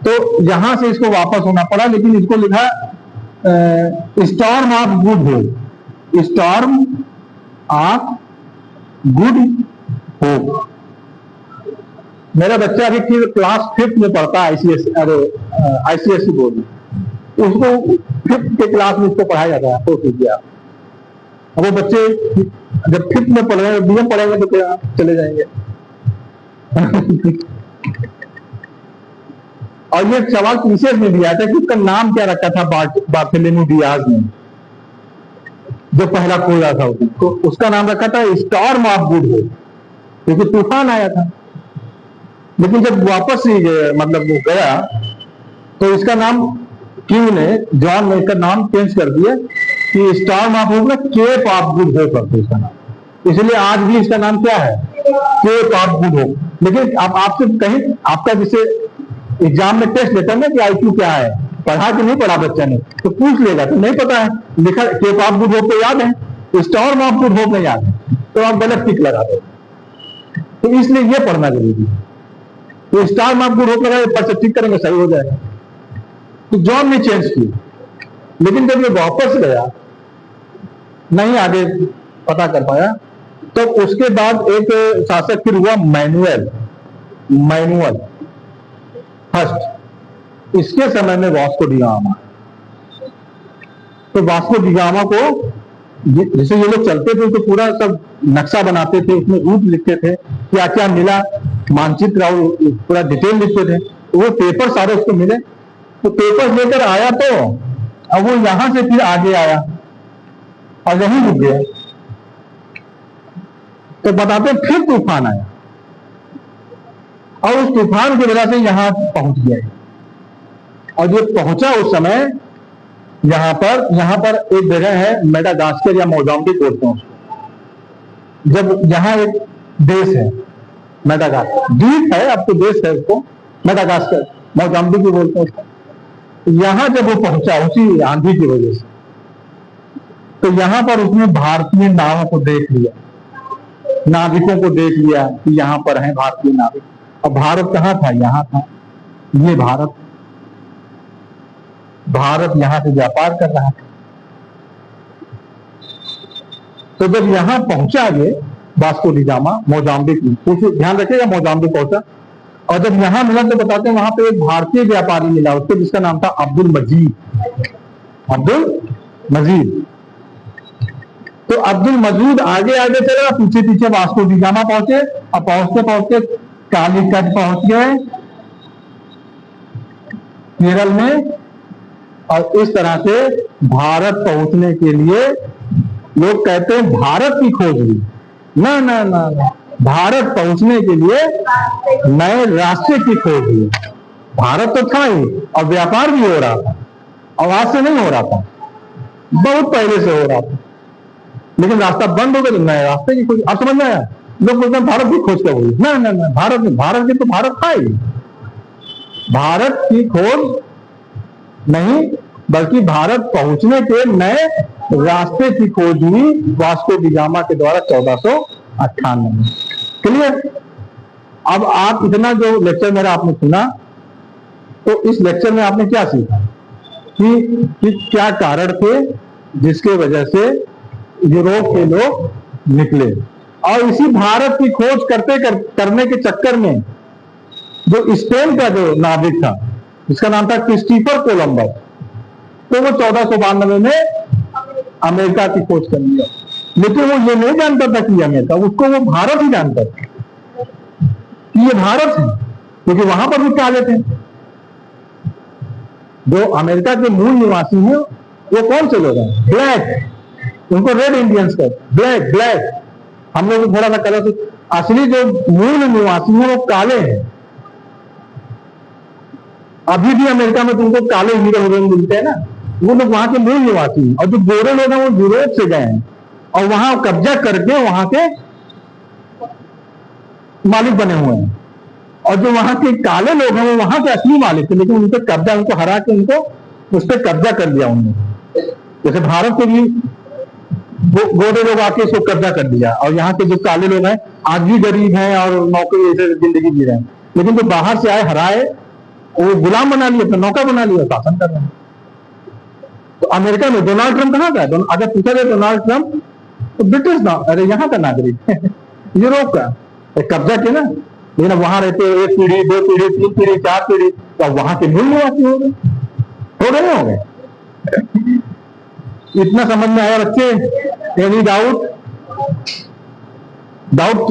S1: तो यहां से इसको वापस होना पड़ा, लेकिन इसको लिखा storm of good hope, storm of good hope. मेरा बच्चा अभी क्लास 5th में पढ़ता है, आईसीएसई बोर्ड में। उसको 5th के क्लास में इसको पढ़ाया जाता है। तो कीजिए आप, अब वो बच्चे जब 5th में पढ़ रहे हैं, बीएम पढ़ेंगे तो क्या चले जाएंगे। और ये सवाल विशेष में दिया था कि उसका नाम क्या रखा था बार्थेलोमू डियाज ने, जो पहला खोजा था उसने। तो उसका नाम रखा था स्टॉर्म ऑफ गुड होप, क्योंकि तूफान आया था। लेकिन जब वापस ही मतलब वो गया, तो इसका नाम क्यों ने, जॉन ने इसका नाम चेंज कर दिया कि storm of hope, cape of good hope करते इसका नाम। इसलिए आज भी इसका नाम क्या है? Cape of good hope. लेकिन अब आपसे कहीं, आपका जिसे एग्जाम में टेस्ट लेता है ना कि आईक्यू क्या है, पढ़ा कि नहीं पढ़ा बच्चा ने, तो पूछ लेगा, तो नहीं पता है, लिखा केप ऑफ गुड होप तो याद है, स्टॉर्म ऑफ गुड होप नहीं याद है, तो आप गलत टिक लगा दो। तो इसलिए ये पढ़ना जरूरी है। तो स्टॉर्म ऑफ गुड होप लगा, पर से टिक करेंगे, सही हो जाएगा। तो जॉन ने चेंज की, लेकिन जब ये वापस गया, नहीं आगे पता कर पाया। तो उसके बाद एक शासक फिर हुआ मैनुअल फर्स्ट। इसके समय में वास्को डी गामा। तो वास्को डी गामा को, जैसे ये लोग चलते थे तो पूरा सब नक्शा बनाते थे, उसमें रूट लिखते थे, क्या क्या मिला, मानचित्र और पूरा डिटेल लिखते थे। तो वो पेपर सारे उसको मिले, तो पेपर लेकर आया। तो अब वो यहां से फिर आगे आया और यहीं रुक गया। तो बताते फिर तूफान आया, और उस तूफान की वजह से यहां पहुंच गया। और जो पहुंचा उस समय यहां पर एक जगह है मेडागास्कर या मोजाम्बिक बोलते हैं उसको। जब यहां एक देश है मेडागास्कर, द्वीप है, अब तो देश है उसको, मेडागास्कर, मोजाम्बिक भी बोलते हैं उसको। यहां जब वो पहुंचा उसी आंधी की वजह से, तो यहां पर उसने भारतीय नावों को देख लिया, नाविकों को देख लिया कि यहां पर हैं भारतीय नाविक। अब भारत कहाँ था? यहां था। ये भारत यहां से व्यापार कर रहा था। तो जब यहां पहुंचा ये वास्को डी गामा मोजाम्बिक में, कुछ ध्यान रखिएगा, मोजाम्बिक पहुंचा, और जब यहां मिला तो बताते हैं वहां पे एक भारतीय व्यापारी मिला उसको, जिसका नाम था अब्दुल मजीद। तो अब्दुल मजीद आगे आगे चला, पीछे पीछे वास्को डी गामा पहुंचे, और पहुंचते पहुंचते कालीकट पहुंच गए केरल में। और इस तरह से भारत पहुंचने के लिए लोग कहते हैं भारत की खोज हुई। ना ना ना ना, भारत पहुंचने के लिए नए रास्ते की खोज हुई। भारत तो था ही, और व्यापार भी हो रहा था, और आज से नहीं हो रहा था, बहुत पहले से हो रहा था, लेकिन रास्ता बंद हो गया तो नए रास्ते की खोज। अब समझ में आया? लोग बोलते हैं भारत की खोज कब हुई? ना ना ना, भारत नहीं, भारत की तो भारत था ही। भारत की खोज नहीं, बल्कि भारत पहुंचने के नए रास्ते की खोज हुई वास्को डी गामा के द्वारा 1498 में। क्लियर? अब आप इतना जो लेक्चर मेरा आपने सुना, तो इस लेक्चर में आपने क्या सीखा कि क्या कारण थे जिसके वजह से यूरोप के लोग निकले, और इसी भारत की खोज करने के चक्कर में जो स्पेन का जो नाविक था जिसका नाम था क्रिस्टोफर कोलंबस, तो वो 1492 में अमेरिका की खोज कर लिया। लेकिन वो ये नहीं जानता था कि अमेरिका, उसको वो भारत ही जानता था कि ये भारत है, क्योंकि वहां पर भी काले थे। जो अमेरिका के मूल निवासी हैं वो कौन से लोग हैं? ब्लैक, उनको रेड इंडियंस कहते, ब्लैक। हम लोग थोड़ा सा कलर, असली जो मूल निवासी हैं वो काले हैं। अभी भी अमेरिका में तुमको काले हीरो हीरोइन मिलते हैं ना, वो लोग वहां के मूल निवासी हैं। और जो गोरे लोग हैं वो यूरोप से गए हैं और वहां कब्जा करके वहां के मालिक बने हुए हैं। और जो वहां के काले लोग हैं वो वहां के असली मालिक थे, लेकिन उन पर कब्जा, उनको हरा के उनको उस पर कब्जा कर दिया उन्होंने। जैसे भारत के भी वो गोरे लोग आके इसको कब्जा कर दिया, और यहाँ के जो काले लोग हैं आज भी गरीब हैं और नौकरी ऐसे जिंदगी जी रहे हैं, लेकिन जो बाहर से आए हराए वो गुलाम बना लिया, अपना नौका बना लिया, शासन कर रहे हैं। तो अमेरिका में डोनाल्ड ट्रंप कहाँ का है? अगर पूछा जाए डोनाल्ड ट्रंप तो ब्रिटिश ना, अरे यहाँ का नागरिक यूरोप का, कब्जा किया ना। लेकिन वहां रहते एक पीढ़ी, 2 पीढ़ी, 3 पीढ़ी, 4 पीढ़ी, तो वहां के मूल निवासी हो गए। इतना समझ में आया बच्चे? Any doubt?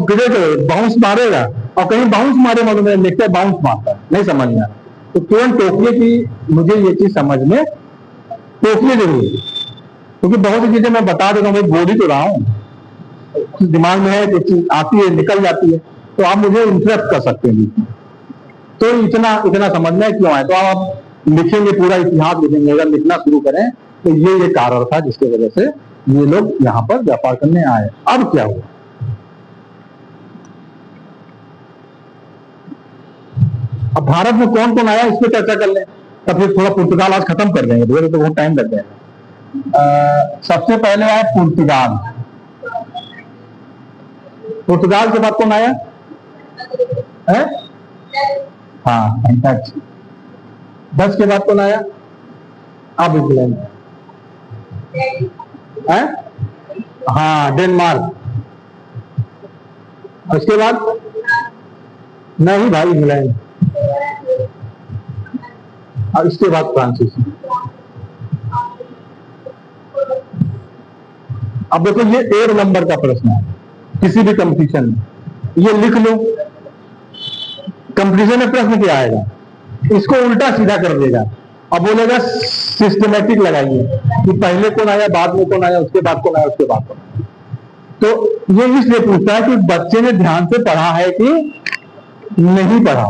S1: क्रिकेट बाउंस मारेगा, और कहीं बाउंस मारे मतलब लेक्चर बाउंस मारता है, नहीं समझ में आया तो तुरंत टोकिए कि मुझे ये चीज समझ में, टोकिए जरूर, क्योंकि बहुत सी चीजें मैं बता देता हूँ, मैं बोल ही तो रहा हूँ, दिमाग में है, कुछ चीज आती है निकल जाती है, तो आप मुझे इंटरप्ट कर सकते हैं। तो इतना समझना है क्यों आए। तो आप लिखेंगे, पूरा इतिहास लिखेंगे, अगर लिखना शुरू करें तो ये कारण था जिसकी वजह से ये लोग यहाँ पर व्यापार करने आए। अब क्या हुआ? अब भारत में कौन कौन आया इस पर चर्चा कर लें, तब फिर थोड़ा पुर्तगाल आज खत्म कर देंगे, तो बहुत टाइम लग जाएगा। सबसे पहले आया पुर्तगाल। पुर्तगाल के बाद कौन आया है? हाँ, डच के बाद कौन आया? अब इंग्लैंड है, हाँ, डेनमार्क। उसके बाद नहीं भाई, इंग्लैंड, और इसके बाद फ्रांसीसी। अब देखो ये 1 नंबर का प्रश्न है किसी भी कंपटीशन में, ये लिख लो। कंपटीशन में प्रश्न क्या आएगा, इसको उल्टा सीधा कर देगा, अब बोलेगा सिस्टमेटिक लगाइए कि पहले कौन आया, बाद में कौन आया, उसके बाद कौन आया, उसके बाद कौन आया। तो ये इसलिए पूछता है कि बच्चे ने ध्यान से पढ़ा है कि नहीं पढ़ा,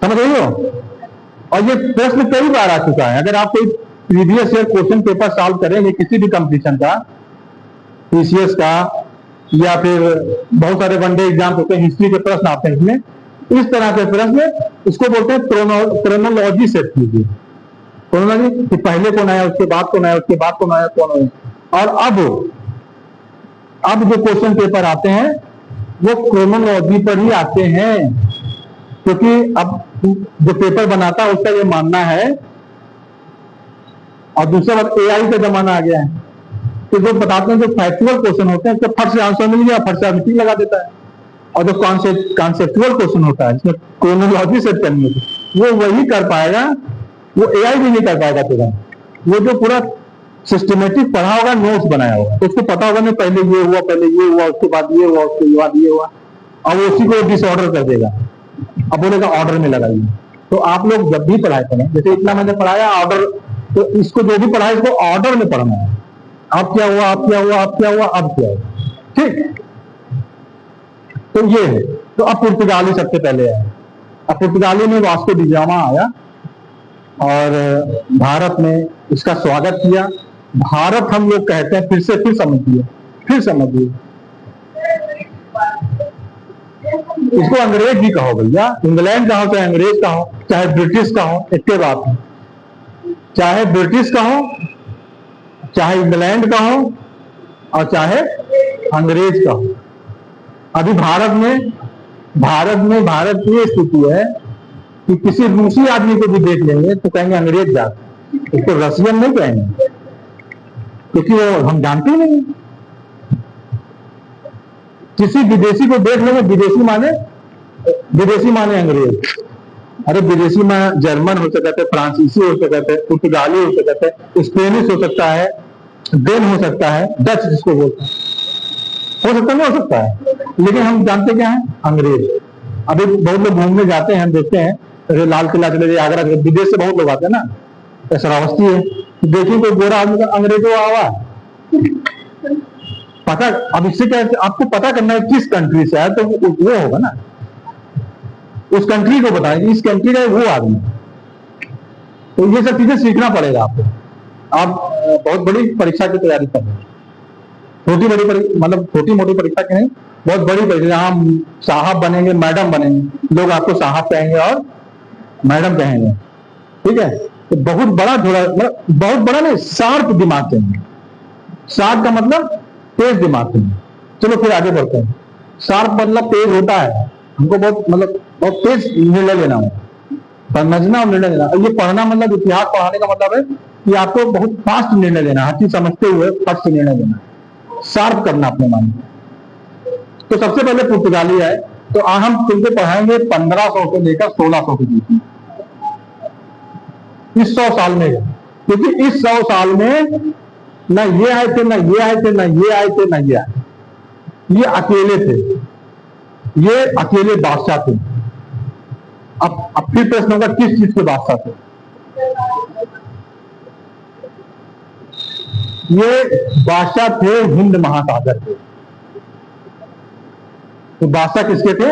S1: समझ रही हो? और ये प्रश्न कई बार आ चुका है। अगर आप कोई previous year question paper solve करेंगे किसी भी कंपटीशन का, पीसीएस का, या फिर बहुत सारे वनडे एग्जाम होते हैं, हिस्ट्री के प्रश्न आते हैं इसमें, इस तरह के प्रश्न, इसको बोलते हैं क्रोनोलॉजी सेट कीजिए। क्रोनोलॉजी कि पहले कौन आया, उसके बाद कौन आया, उसके बाद कौन आया, कौन आया। और अब जो क्वेश्चन पेपर आते हैं वो क्रोनोलॉजी पर ही आते हैं, क्योंकि अब जो पेपर बनाता है उसका ये मानना है। और दूसरा बात, एआई का जमाना आ गया है, तो जो बताते हैं जो फैक्चुअल क्वेश्चन होते हैं उसका फट से आंसर मिल गया, फट से आंसर लगा देता है। और जो कॉन्सेप्चुअल क्वेश्चन होता है जिसमें क्रोनोलॉजी सेट करनी होती है, वो वही कर पाएगा, वो एआई भी नहीं कर पाएगा तुरंत। वो जो पूरा सिस्टमेटिक पढ़ा होगा, नोट्स बनाया होगा, तो उसको पता होगा नहीं पहले ये हुआ, पहले ये हुआ, उसके बाद ये हुआ, उसके बाद ये हुआ, और वो उसी को डिसऑर्डर कर देगा। अब बोलेगा ऑर्डर में लगाइए। तो आप लोग जब भी पढ़ाई करें, जैसे इतना मैंने पढ़ाया ऑर्डर, तो इसको जो भी पढ़ाया इसको ऑर्डर में पढ़ना है। अब क्या हुआ, अब क्या हुआ, अब क्या हुआ, अब क्या हुआ, ठीक। तो ये है। तो अब पुर्तगाली सबसे पहले आया। अब पुर्तगाली में वास्को डी गामा आया और भारत में इसका स्वागत किया। भारत हम लोग कहते हैं, फिर समझिए, इसको अंग्रेज भी कहो भैया, इंग्लैंड का हो चाहे अंग्रेज का हो चाहे ब्रिटिश का हो, एक बात है, चाहे ब्रिटिश का हो चाहे इंग्लैंड का हो और चाहे अंग्रेज का हो। अभी भारत की स्थिति है कि किसी रूसी आदमी को भी देख लेंगे तो कहेंगे अंग्रेज जात, इसको रशियन नहीं कहेंगे, क्योंकि वो हम जानते ही नहीं। किसी विदेशी को देख लेंगे, विदेशी माने अंग्रेज। अरे विदेशी में जर्मन हो सकता है, फ्रांसीसी हो सकता है, पुर्तगाली हो सकता है, स्पेनिश हो सकता है, डेन हो सकता है, डच जिसको बोलते हैं, हो सकता नहीं हो सकता है, लेकिन हम जानते क्या है, अंग्रेज। अभी बहुत लोग घूमने जाते हैं, हम देखते हैं, अरे लाल किला चले जाए, आगरा, विदेश से बहुत लोग आते हैं ना, श्रावस्ती है, देखिए कोई गोरा आदमी अंग्रेजों आवा पता। अब इससे क्या आपको पता करना है किस कंट्री से है, तो वो होगा ना, उस कंट्री को बताएंगे, इस कंट्री का वो आदमी। तो ये सब चीजें सीखना पड़ेगा आपको। आप बहुत बड़ी परीक्षा की तैयारी कर रहे हैं, छोटी मोटी परीक्षा की नहीं, बहुत बड़ी परीक्षा। हम साहब बनेंगे, मैडम बनेंगे, लोग आपको साहब कहेंगे और मैडम कहेंगे, ठीक है। तो बहुत बड़ा बहुत बड़ा नहीं, शार्प दिमाग चाहिए। शार्प का मतलब तेज दिमाग चाहिए। चलो फिर आगे बढ़ते हैं। शार्प मतलब तेज होता है, हमको बहुत तेज निर्णय लेना हो, समझना और निर्णय लेना। और ये पढ़ना मतलब, इतिहास पढ़ाने का मतलब है कि आपको बहुत फास्ट निर्णय लेना, हर चीज समझते हुए फास्ट निर्णय लेना, शार्प करना अपने मन। तो सबसे पहले पुर्तगाली है, तो हम तुमको पढ़ाएंगे 1500 से लेकर 1600 के बीच में, इस 100 साल में। क्योंकि इस 100 साल में ना ये आए थे, ना ये आए थे, ना ये आए थे, ना ये आए, ये अकेले थे, ये अकेले बादशाह थे। अब फिर प्रश्न होगा किस चीज के बादशाह थे। ये बादशाह थे हिंद महासागर के। तो बादशाह किसके थे,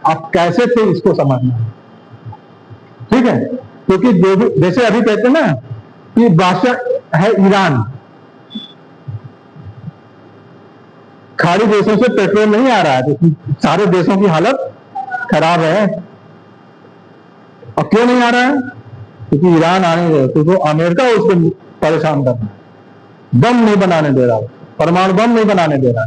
S1: अब कैसे थे इसको समझना, ठीक है। क्योंकि जैसे अभी कहते हैं ना कि बादशाह है ईरान, खाड़ी देशों से पेट्रोल नहीं आ रहा है, तो सारे देशों की हालत खराब है। और क्यों नहीं आ रहा है, क्योंकि ईरान आने दे, क्योंकि अमेरिका उसको परेशान कर रहा है, बम नहीं बनाने दे रहा, परमाणु बम नहीं बनाने दे रहा,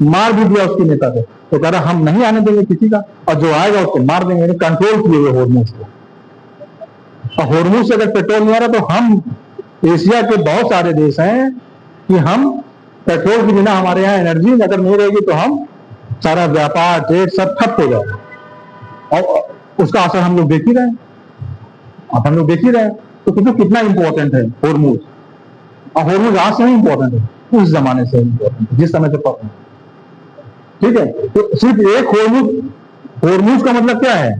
S1: मार भी दिया उसके नेता को, तो कह रहा हम नहीं आने देंगे किसी का, और जो आएगा उसको मार देंगे। कंट्रोल किए हुए होर्मुज को, और होर्मुज से अगर पेट्रोल नहीं आ रहा तो हम एशिया के बहुत सारे देश हैं कि हम पेट्रोल के बिना, हमारे यहाँ एनर्जी अगर नहीं रहेगी तो हम सारा व्यापार ट्रेड सब ठप हो जाएगा, और उसका असर हम लोग देख ही रहे हैं। अब हम लोग देख ही रहे हैं, तो कितना इंपॉर्टेंट है होर्मुज। और होर्मुज आज से नहीं इंपॉर्टेंट है, उस जमाने से इंपॉर्टेंट है, जिस समय से पढ़ना, ठीक है। तो सिर्फ एक होर्मुज का मतलब क्या है,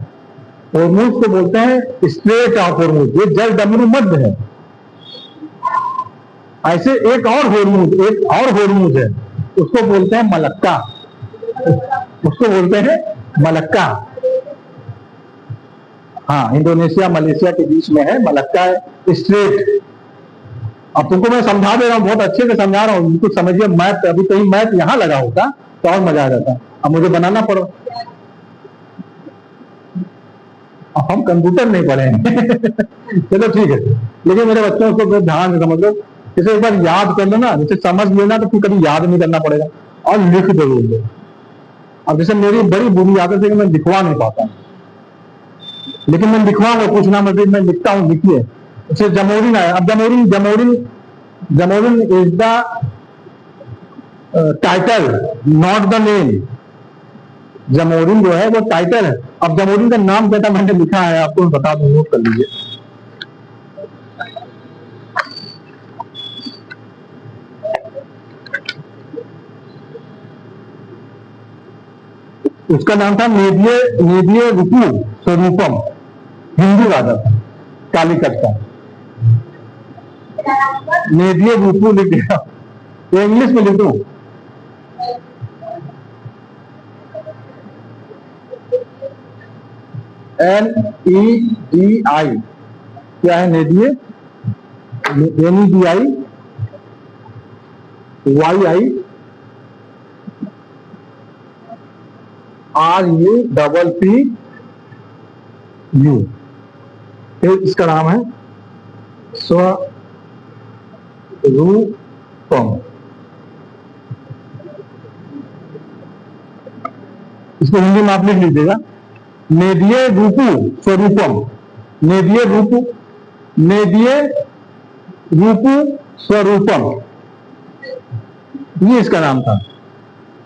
S1: होर्मुज को बोलते हैं स्ट्रेट ऑफ होर्मुज, ये जल डमरू मध्य है। ऐसे एक और होर्मुज है, उसको बोलते हैं मलक्का, उसको बोलते हैं मलक्का। हाँ, इंडोनेशिया मलेशिया के बीच में है, मलक्का है स्ट्रेट। अब तुमको मैं समझा दे रहा हूँ, बहुत अच्छे से समझा रहा हूँ, कुछ समझिए। मैथ अभी कहीं मैथ यहाँ लगा होता तो और मजा आ जाता, अब मुझे बनाना पड़ो। अब हम कंप्यूटर नहीं पढ़े हैं चलो ठीक है, लेकिन मेरे बच्चों को ध्यान से समझ लो, इसे एक बार याद कर लो ना, जैसे समझ लेना तो फिर कभी याद नहीं करना पड़ेगा, और लिख जरूर लो। अब जैसे मेरी बड़ी बुरी आदत है कि मैं लिखवा नहीं पाता, लेकिन मैं लिखवाऊंगा, कुछ ना मैं लिखता हूँ, लिखिए। जैसे जमोरिन है, अब Zamorin Zamorin Zamorin is the title, not the name. Zamorin जो है वो टाइटल है। अब जमोरिन का नाम क्या था मैंने लिखा है, आपको बता दूं, नोट कर लीजिए। उसका नाम था नेदिये नेदिये रूपू स्वरूपम, हिंदू राजा था कालीकट का। नेदिये रूपू लिख दिया, ये इंग्लिश में लिख दूं? NEDI क्या है? नेदिये, NEDI YIRUPPU, इसका नाम है स्वरूपम। इसको हिंदी में आप लिख लीजिएगा, नेदिये रूपू स्वरूपम, नेदिये रूपू स्वरूपम, ये इसका नाम था।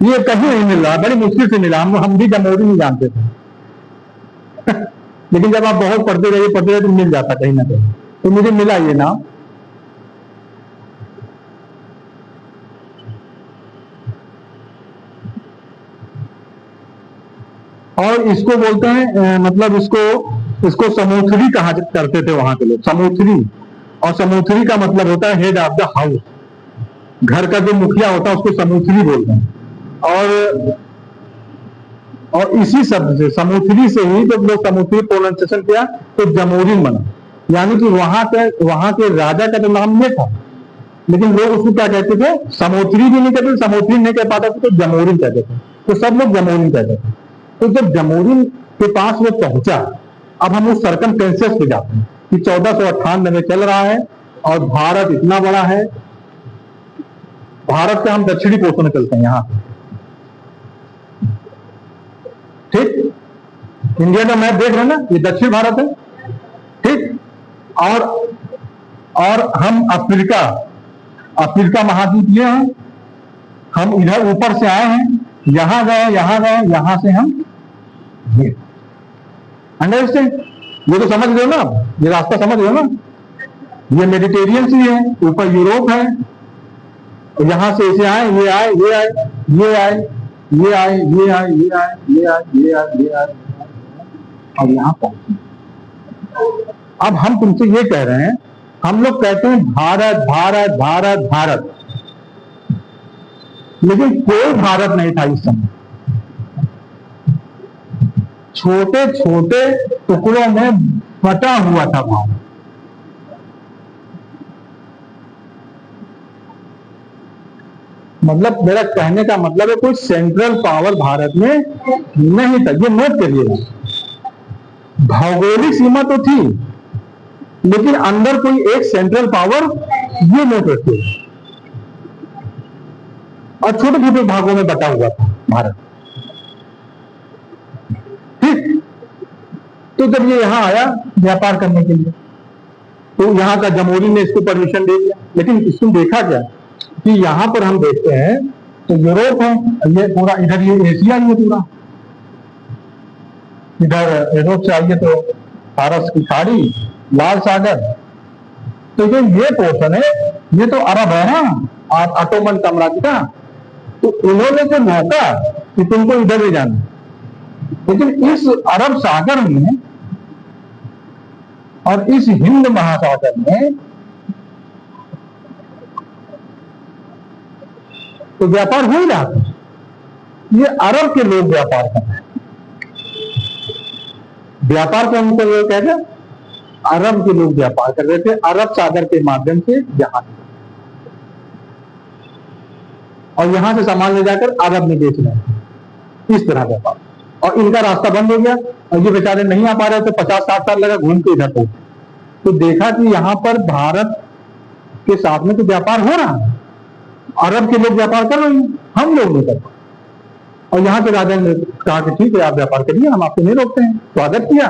S1: ये कहीं नहीं मिल रहा, बड़ी मुश्किल से मिला, हम भी जमोरी नहीं जानते थे लेकिन जब आप बहुत पढ़ते रहे तो मिल जाता कहीं ना कहीं, तो मुझे मिला ये नाम। और इसको बोलते हैं मतलब इसको समूथरी कहा करते थे वहां के लोग, समूथरी। और समूथरी का मतलब होता है हेड ऑफ द हाउस, घर का जो मुखिया होता है उसको समूथरी बोलते हैं। और इसी शब्द से, समूथरी से ही जब लोग समूथरी प्रोनाउंसिएशन किया तो जमोरिन बना, यानी कि वहां के राजा का तो नाम ये था, लेकिन लोग उसको क्या कहते थे? समूथरी भी नहीं कहते, समूथरी नहीं कह पाते थे तो जमोरिन कहते थे, तो सब लोग जमोरिन कहते थे। तो जब जमोरिन के पास वो पहुंचा, अब हम उस सर्कमस्टेंसेस पे जाते हैं कि 1498 में चल रहा है और भारत इतना बड़ा है, भारत के हम दक्षिणी पोर्शन में चलते हैं यहां, ठीक? इंडिया का मैप देख रहे हैं ना, ये दक्षिण भारत है, ठीक? और हम अफ्रीका महाद्वीप ये है, हम इधर ऊपर से आए हैं, यहां गए, यहां से हम ये, अंडरस्टैंड? ये तो समझ रहे हो ना, ये रास्ता समझ रहे हो ना, ये मेडिटेरियन सी है, ऊपर यूरोप है, यहां से इसे आए, ये आए, ये आए, ये आए, ये आए, ये आए, ये आए, ये आए, ये आए, ये आए, और यहां पहुंचे। अब हम तुमसे ये कह रहे हैं, हम लोग कहते हैं भारत भारत भारत भारत, लेकिन कोई भारत नहीं था इस समय, छोटे छोटे टुकड़ों में बटा हुआ था भारत। मतलब मेरा कहने का मतलब है कोई सेंट्रल पावर भारत में नहीं था, ये नोट करिएगा। भौगोलिक सीमा तो थी, लेकिन अंदर कोई एक सेंट्रल पावर, ये नोट रखिएगा, और छोटे छोटे भागों में बटा हुआ था भारत, ठीक? तो जब ये यहां आया व्यापार करने के लिए, तो यहां का जमोरी ने इसको परमिशन दे दिया, लेकिन इसको देखा क्या कि यहां पर हम देखते हैं तो यूरोप है, ये पूरा इधर ये एशिया ही है पूरा, इधर यूरोप से आइए तो फारस की खाड़ी, लाल सागर, तो जो ये पोर्शन है ये तो अरब है ना, ऑटोमन साम्राज्य का, तो उन्होंने जो मौका कि तुमको इधर ले जाना, लेकिन इस अरब सागर में और इस हिंद महासागर में तो व्यापार हो ही रहा था, ये अरब के लोग व्यापार कर रहे हैं, व्यापार को हम कहते हैं, अरब के लोग व्यापार कर रहे थे अरब सागर के माध्यम से यहां, और यहां से सामान ले जाकर अरब में बेच रहे हैं, इस तरह व्यापार। और इनका रास्ता बंद हो गया और ये बेचारे नहीं आ पा रहे, तो 50-60 साल लगा घूम के इधर पहुंचे। तो देखा कि यहाँ पर भारत के साथ में तो व्यापार हो रहा है, अरब के लोग व्यापार कर रहे हैं, हम लोग नहीं कर पाए। और यहाँ के राजा ने कहा कि ठीक है आप व्यापार करिए, हम आपको नहीं रोकते हैं। स्वागत किया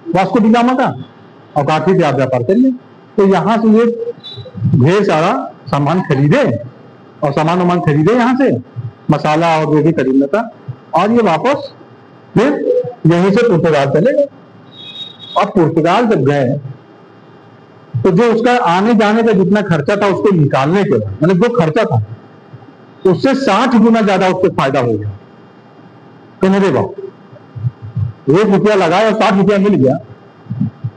S1: वास्को डी गामा का और कहा ठीक है आप व्यापार करिए। तो यहाँ से ये ढेर सारा सामान खरीदे और सामान खरीदे यहाँ से, मसाला और जो भी खरीदना था, और ये वापस फिर यहीं से पुर्तगाल चले गए। और पुर्तगाल जब गए तो जो उसका आने जाने का जितना खर्चा था उसको निकालने के बाद, मतलब जो खर्चा था उससे 60 गुना ज्यादा उसको फायदा हो गया। कहने दे बाबू 1 रुपया लगाया और 60 रुपया मिल गया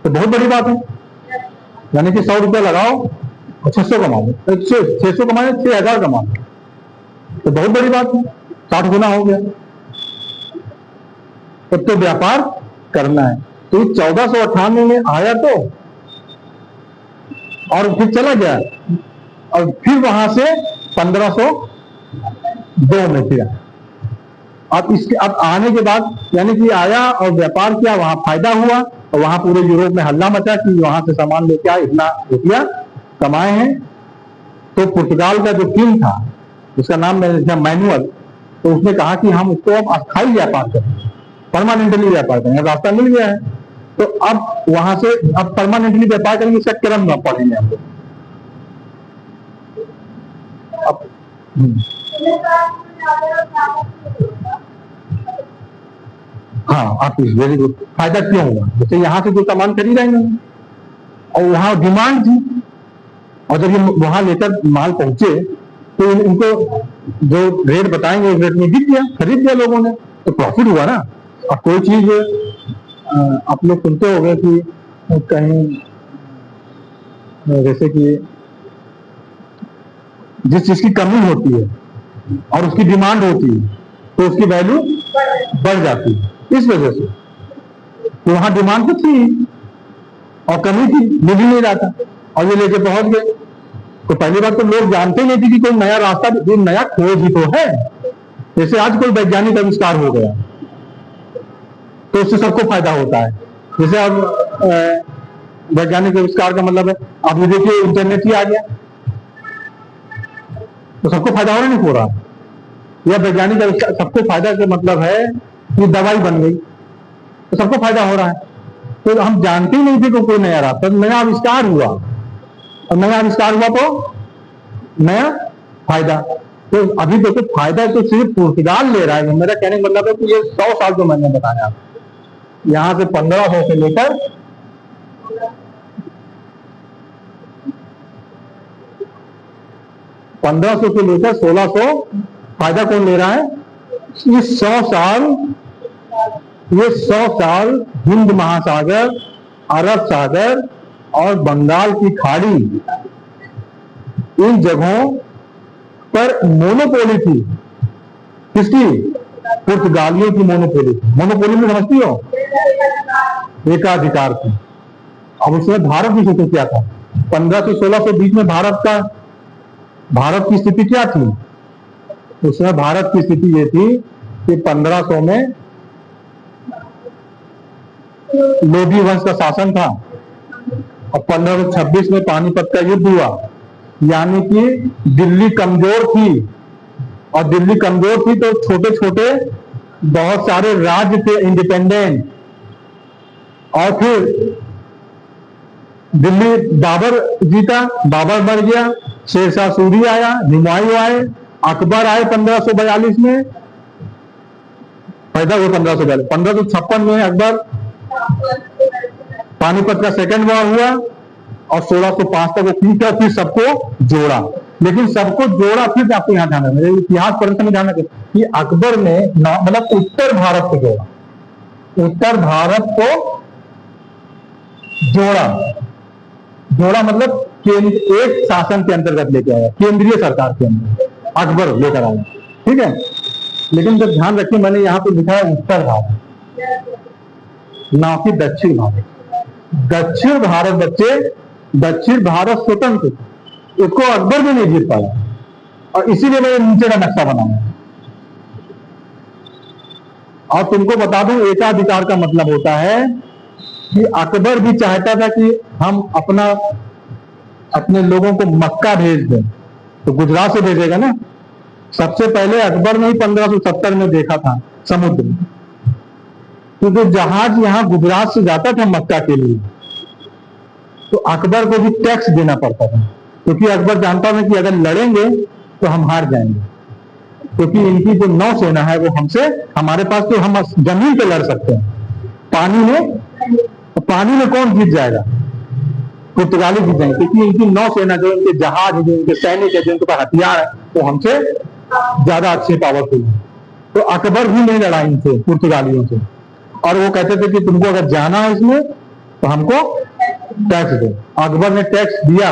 S1: तो बहुत बड़ी बात है। यानी कि 100 रुपया लगाओ और 600 कमाओ, 600 कमाए 6000 कमाओ, तो बहुत बड़ी बात है, 60 गुना हो गया। तो व्यापार करना है। तो 1498 में आया तो और फिर चला गया, और फिर वहां से 1502 में किया। अब आने के बाद यानी कि आया और व्यापार किया, वहां फायदा हुआ और वहां पूरे यूरोप में हल्ला मचा कि वहां से सामान लेके आए, इतना रुपया कमाए हैं। तो पुर्तगाल का जो किंग था उसका नाम मैनुअल, तो उसने कहा कि हम उसको अब अस्थायी व्यापार करें, परमानेंटली व्यापार करें। रास्ता मिल गया है तो अब वहां से अब परमानेंटली व्यापार करेंगे, इसका क्रम न पढ़ेंगे हम लोग। हाँ आप वेरी गुड। फायदा क्यों होगा? जैसे यहाँ से जो सामान खरीदेंगे और वहां डिमांड थी, और जब ये वहां लेकर माल पहुंचे तो इनको जो रेट बताएंगे उस रेट में बिक गया, खरीद लिया लोगों ने, तो प्रॉफिट हुआ ना। और कोई चीज आप लोग सुनते होंगे कि कहीं जैसे कि जिस चीज की कमी होती है और उसकी डिमांड होती है तो उसकी वैल्यू बढ़ जाती है। इस वजह से तो वहां डिमांड तो थी और कमी थी, मिल ही नहीं रहा था, और ये लेके पहुंच गए। तो पहली बात तो लोग जानते नहीं थे कि कोई नया रास्ता, नया खोज ही तो है। जैसे आज कोई वैज्ञानिक आविष्कार हो गया तो उससे सबको फायदा होता है। जैसे अब वैज्ञानिक आविष्कार का मतलब है, आप ये देखिए इंटरनेट ही आ गया तो सबको फायदा हो रहा नहीं हो रहा। यह वैज्ञानिक आविष्कार सबको फायदा का मतलब है कि दवाई बन गई तो सबको फायदा हो रहा है। तो हम जानते ही नहीं थे कि कोई नया रास्ता, नया आविष्कार हुआ, और नया आविष्कार हुआ तो नया फायदा। तो अभी देखो फायदा तो सिर्फ पुर्तगाल ले रहा है। मेरा कहने का मतलब है कि ये 100 साल जो मैंने बताया आपको, यहां से 1500 से लेकर 1600 फायदा कौन ले रहा है? ये 100 साल हिंद महासागर, अरब सागर और बंगाल की खाड़ी, इन जगहों पर मोनोपोली थी। किसकी? पुर्तगालियों की मोनोपोली थी। मोनोपोली में समझती हो? एकाधिकार थी। अब उसमें भारत की स्थिति क्या था? 1500 से 1600 बीच में भारत की स्थिति क्या थी? उसमें भारत की स्थिति ये थी कि 1500 में लोधी वंश का शासन था और 1526 में पानीपत का युद्ध हुआ। यानी कि दिल्ली कमजोर थी, और दिल्ली कमजोर थी तो छोटे छोटे बहुत सारे राज्य थे इंडिपेंडेंट। और फिर दिल्ली बाबर जीता, बाबर मर गया, शेरशाह सूरी आया, हुमायूं आए, अकबर आए 1542 में, पैदा हुआ 1542। 1556 में अकबर, पानीपत का सेकेंड वॉर हुआ और 1605 तक वो पीटा, फिर सबको जोड़ा। लेकिन सबको जोड़ा फिर आपको यहाँ ध्यान रखना, इतिहास पढ़ने में ध्यान रखें कि अकबर ने मतलब उत्तर भारत को जोड़ा, उत्तर भारत को जोड़ा मतलब एक शासन के अंतर्गत लेके आया, केंद्रीय सरकार के अंदर अकबर लेकर आया। ठीक है, लेकिन जब ध्यान रखिए मैंने यहाँ पे लिखा है उत्तर भारत, ना कि दक्षिण भारत। दक्षिण भारत बच्चे, दक्षिण भारत स्वतंत्र, इसको अकबर भी नहीं जीत पाया, और इसीलिए मैंने नीचे का नक्शा बनाया। और तुमको बता दूं, एकाधिकार का मतलब होता है कि अकबर भी चाहता था कि हम अपने लोगों को मक्का भेज दें, तो गुजरात से भेजेगा ना। सबसे पहले अकबर ने ही 1570 में देखा था समुद्र, क्योंकि जहाज यहां गुजरात से जाता था मक्का के लिए, तो अकबर को भी टैक्स देना पड़ता था, क्योंकि अकबर जानता था कि अगर लड़ेंगे तो हम हार जाएंगे, क्योंकि इनकी जो नौसेना है वो हमसे, हमारे पास तो हम जमीन पे लड़ सकते हैं, पानी में कौन जीत जाएगा? पुर्तगाली जीत जाएंगे, क्योंकि इनकी नौसेना, जो इनके जहाज है, जो इनके सैनिक है, जो इनके पास हथियार है, वो हमसे ज्यादा अच्छे पावरफुल है। तो अकबर भी नहीं लड़ा इनसे, पुर्तगालियों से, और वो कहते थे कि तुमको अगर जाना है इसमें तो हमको टैक्स दो। अकबर ने टैक्स दिया,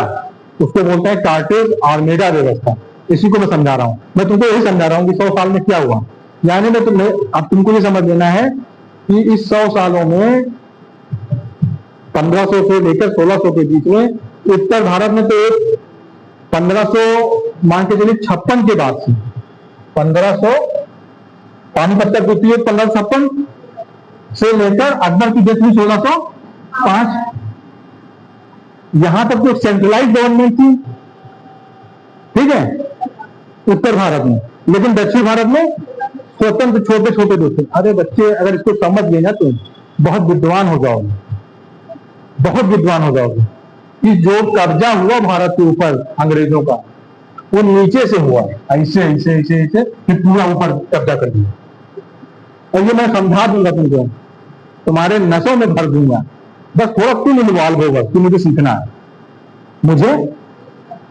S1: उसको बोलते हैं कार्टेज आर्मेडा व्यवस्था। इसी को मैं समझा रहा हूं, मैं तुमको यही समझा रहा हूं कि 100 साल में क्या हुआ। यानी मैं तुम्हें, अब तुमको ये समझ लेना है कि इस 100 सालों में 1500 से लेकर 1600 के बीच में उत्तर भारत में तो 1500 मान के चलिए 56 के बाद से 1500 पानीपत तक होती है, 1556 से लेकर अकबर की डेथ हुई 1605, यहां तक तो सेंट्रलाइज गवर्नमेंट थी, ठीक है, उत्तर भारत में। लेकिन दक्षिण भारत में स्वतंत्र छोटे छोटे देश थे। अरे बच्चे, अगर इसको समझ गए ना तो बहुत विद्वान हो जाओगे, बहुत विद्वान हो जाओगे कि जो कब्जा हुआ भारत के ऊपर अंग्रेजों का, वो नीचे से हुआ, ऐसे ऐसे ऐसे ऐसे फिर पूरा ऊपर कब्जा कर दिया। और ये मैं समझा दूंगा तुमको, तुम्हारे नसों में भर दूंगा, बस थोड़ा तुम इन्वॉल्व होगा कि मुझे सीखना है, मुझे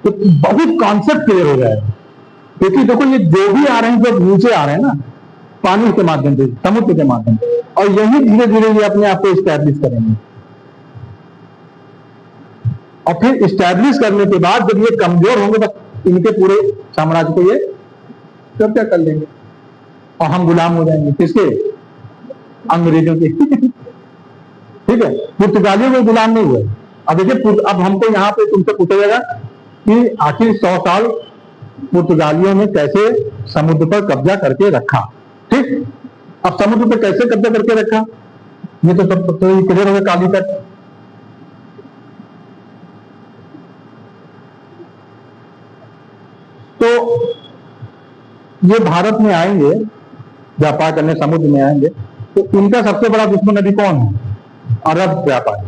S1: तो बहुत कॉन्सेप्ट क्लियर हो जाएगा। क्योंकि देखो, ये जो भी आ रहे हैं, जो नीचे आ रहे हैं ना, पानी के माध्यम से, समुद्र के माध्यम से, और यही धीरे धीरे ये अपने आप को स्टैब्लिश करेंगे। और फिर स्टैब्लिश करने के बाद जब ये कमजोर होंगे, तो इनके पूरे साम्राज्य को ये कब्जा कर लेंगे, और हम गुलाम हो जाएंगे। किसके? अंग्रेजों के। ठीक है, पुर्तगालियों में गुलाम नहीं हुए। अब देखिए, अब हमको यहाँ पे तुमसे पूछा जाएगा कि आखिर 100 साल पुर्तगालियों ने कैसे समुद्र पर कब्जा करके रखा। ठीक, अब समुद्र पर कैसे कब्जा करके रखा, ये तो सब तो क्लियर हो गया। कालीकट, तो ये भारत में आएंगे, व्यापार करने समुद्र में आएंगे, तो इनका सबसे बड़ा दुश्मन अभी कौन है? अरब व्यापारी।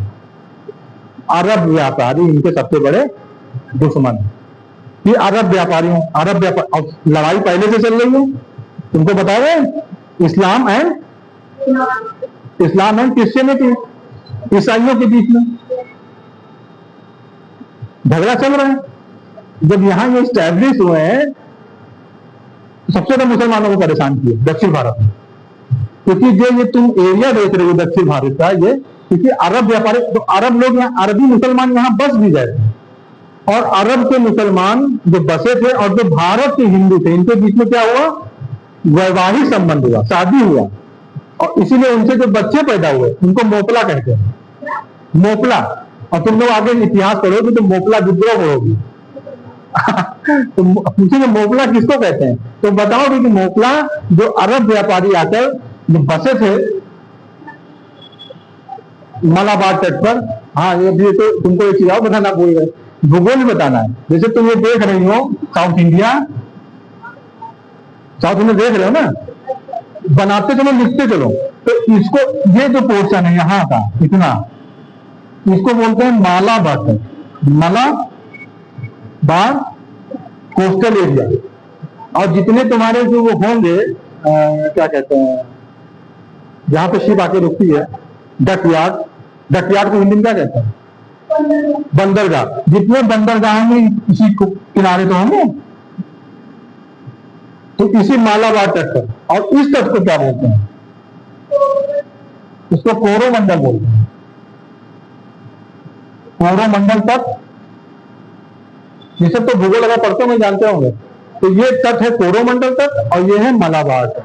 S1: अरब व्यापारी इनके सबसे बड़े दुश्मन है। ये अरब व्यापारियों, अरब व्यापार, लड़ाई पहले से चल रही है, तुमको बताया, इस्लाम एंड क्रिश्चियनिटी, ईसाइयों के बीच में झगड़ा चल रहा है। जब यहां ये स्टैब्लिश हुए हैं, सबसे ज्यादा मुसलमानों को परेशान किए दक्षिण भारत में, क्योंकि जो ये तुम एरिया देख रहे हो दक्षिण भारत का, ये क्योंकि अरब व्यापारी, तो अरब लोग यहाँ, अरबी मुसलमान यहाँ बस भी गए थे, और अरब के मुसलमान जो बसे थे और जो भारत के हिंदू थे, इनके बीच में क्या हुआ? वैवाहिक संबंध हुआ, शादी हुआ, और इसीलिए उनसे जो बच्चे पैदा हुए उनको मोपला कहते हैं, मोपला। और तुम लोग आगे इतिहास पढ़ोगे तो मोपला विद्रोह पढ़ोगे। तो पूछेंगे मोपला किसको कहते हैं, तो बताओगे कि मोपला जो अरब व्यापारी आकर जो बसे थे मलाबार तट पर। हाँ, ये भी तो तुमको एक चीज और बताना भूल गए, भूगोल बताना है। जैसे तुम ये देख रही हो साउथ इंडिया, साउथ इंडिया देख रहे हो ना, बनाते चलो, लिखते चलो, तो इसको, ये जो पोर्शन है यहाँ का इतना, इसको बोलते हैं मालाबार तट, मालाबार कोस्टल एरिया। और जितने तुम्हारे जो वो होंगे, क्या कहते हैं, जहां पे शिप आके रुकती है, डकयार्ड, डकयार्ड को हिंदी में क्या कहते हैं? बंदरगाह। जितने बंदरगाह में इसी किनारे तो होंगे, तो इसी मालाबार तट पर। और इस तट को क्या बोलते हैं? इसको कोरोमंडल बोलते हैं, कोरोमंडल तट। ये सब तो भूगोल अगर पढ़ते हुए जानते होंगे। तो ये तट है कोरोमंडल तट, और ये है मलाबार तट।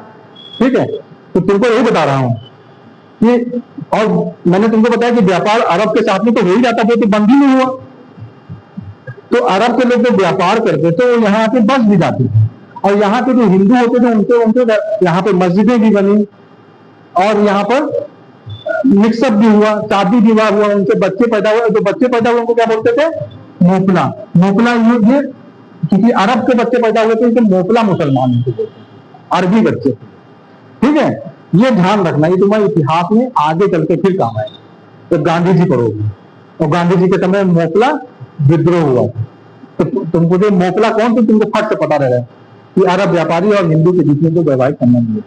S1: ठीक है, तो तुमको यही बता रहा हूं कि, और मैंने तुमको बताया कि व्यापार अरब के साथ में तो हो ही जाता, वो तो बंद ही नहीं हुआ। तो अरब के लोग जो व्यापार करते तो यहाँ आके बस भी जाते थे, और यहाँ के जो हिंदू होते थे उनके उनके यहाँ पे मस्जिदें भी बनी, और यहाँ पर मिक्सअप भी हुआ, शादी विवाह हुआ, उनसे बच्चे पैदा हुए, जो बच्चे पैदा हुए उनको क्या बोलते थे? मोपला। मोपला ये क्योंकि अरब के बच्चे पैदा हुए थे, मोपला मुसलमान उनको बोलते हैं, अरबी बच्चे। ठीक है, ये ध्यान रखना, ये तुम्हारे इतिहास में आगे चल के फिर काम आएगा। तो गांधी जी पढ़ोगे, और गांधी जी के समय मोपला विद्रोह हुआ, तो तुमको जो मोपला कौन थे तुमको फट से पता रहेगा कि अरब व्यापारी और हिंदू के बीच में जो वैवाहिक संबंध है,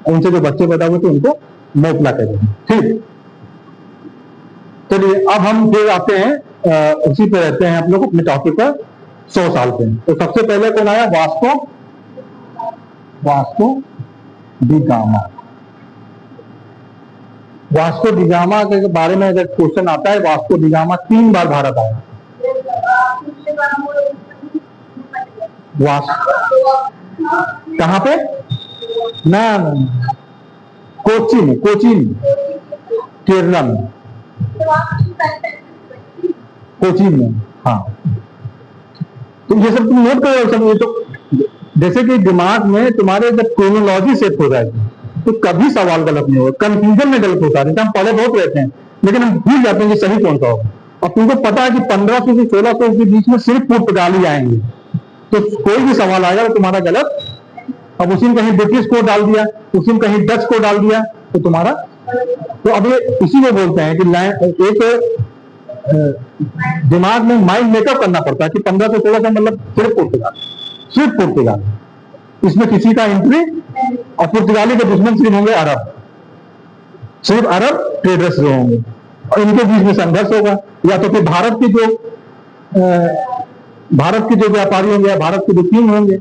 S1: उनसे जो बच्चे पैदा हुए थे उनको मोपला कहते हैं। ठीक, चलिए अब हम फिर आते हैं उसी पे रहते हैं हम लोग अपने टॉपिक पर 100 साल पे। तो सबसे पहले कौन आया? Vasco D gamma. Vasco D gamma के बारे में अगर क्वेश्चन आता है, वास्को डी गामा 3 बार भारत आया। कहां पे? ना कोचीन, केरला में, कोचीन में। हाँ, तो ये सब तुम नोट करो। सब ये तो जैसे कि दिमाग में तुम्हारे जब क्रोनोलॉजी सेट हो जाएगी तो कभी सवाल गलत नहीं होगा, कंफ्यूजन में गलत होता है। हम पढ़े बहुत रहते हैं लेकिन हम भूल जाते हैं कि सही कौन सा होगा। अब तुमको पता है कि 1500 से 1600 के बीच में सिर्फ पुर्तगाली आएंगे, तो कोई भी सवाल आएगा तो तुम्हारा गलत। अब उसी में कहीं ब्रिटिश को डाल दिया, उसी में कहीं डच को डाल दिया, तो तुम्हारा। तो अब ये इसी को बोलते हैं कि एक दिमाग में माइंड मेकअप करना पड़ता है कि 15 से 16 का मतलब सिर्फ पुर्तगाल, इसमें किसी का एंट्री। और पुर्तगाली के दुश्मन सिर्फ होंगे अरब, सिर्फ अरब ट्रेडर्स जो होंगे, और इनके बीच में संघर्ष होगा। या तो फिर भारत के जो व्यापारी होंगे या भारत के जो किंग होंगे।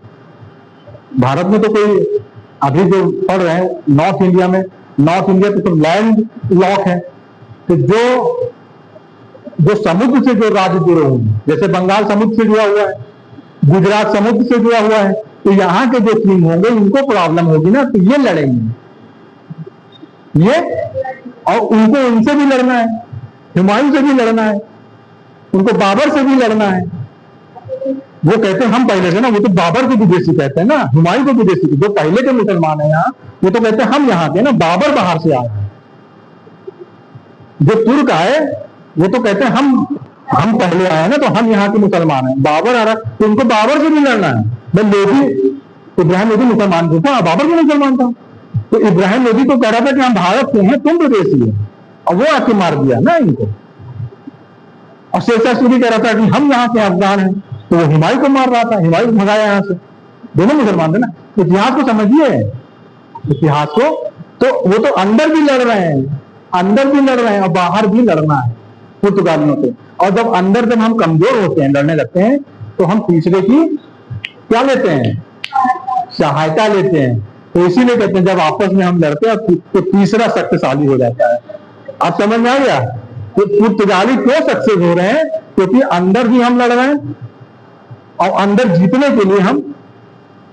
S1: भारत में तो कोई अभी जो पढ़ रहे हैं नॉर्थ इंडिया में, नॉर्थ इंडिया तो लैंड लॉक है, तो जो समुद्र से जो राज्य जुड़े हुए हैं, जैसे बंगाल समुद्र से जुड़ा हुआ है, गुजरात समुद्र से जुड़ा हुआ है, तो यहाँ के जो किंग होंगे इनको प्रॉब्लम होगी ना, तो ये लड़ेंगे ये, और उनको उनसे भी लड़ना है, हुमायूं से भी लड़ना है, उनको बाबर से भी लड़ना है। वो कहते हैं हम पहले से ना, वो तो बाबर को विदेशी कहते हैं ना, हुमायूं को विदेशी, जो पहले के मुसलमान है यहाँ, वो तो कहते हैं हम यहाँ के ना, बाबर बाहर से आए हैं। जो तुर्क आए वो तो कहते हैं हम पहले आए ना, तो हम यहाँ के मुसलमान हैं। बाबर आ रहा, तो उनको बाबर से भी लड़ना है। मैं लोधी, इब्राहिम लोधी मुसलमान था, बाबर भी मुसलमान था, तो इब्राहिम लोधी तो कह रहा था कि हम भारत के हैं, तुम विदेशी है, और वो आके मार दिया ना इनको। और शेरशाह सूरी कह रहा था कि हम यहाँ के अफगान हैं, तो वो हुमायूं को मार रहा था, हुमायूं भगाया यहाँ से। दोनों मुसलमान थे ना। इतिहास को समझिए, इतिहास को। तो वो तो अंदर भी लड़ रहे हैं, और बाहर भी लड़ना है पुर्तगालियों से। और जब हम कमजोर होते हैं, लड़ने लगते हैं, तो हम तीसरे की क्या लेते हैं? सहायता लेते हैं। तो इसीलिए कहते हैं जब आपस में हम लड़ते हैं तो तीसरा शक्तिशाली हो जाता है। आप समझ में आ गया? तो पुर्तगाली क्यों सक्सेस हो रहे हैं? क्योंकि अंदर भी हम लड़ रहे हैं, और अंदर जीतने के लिए हम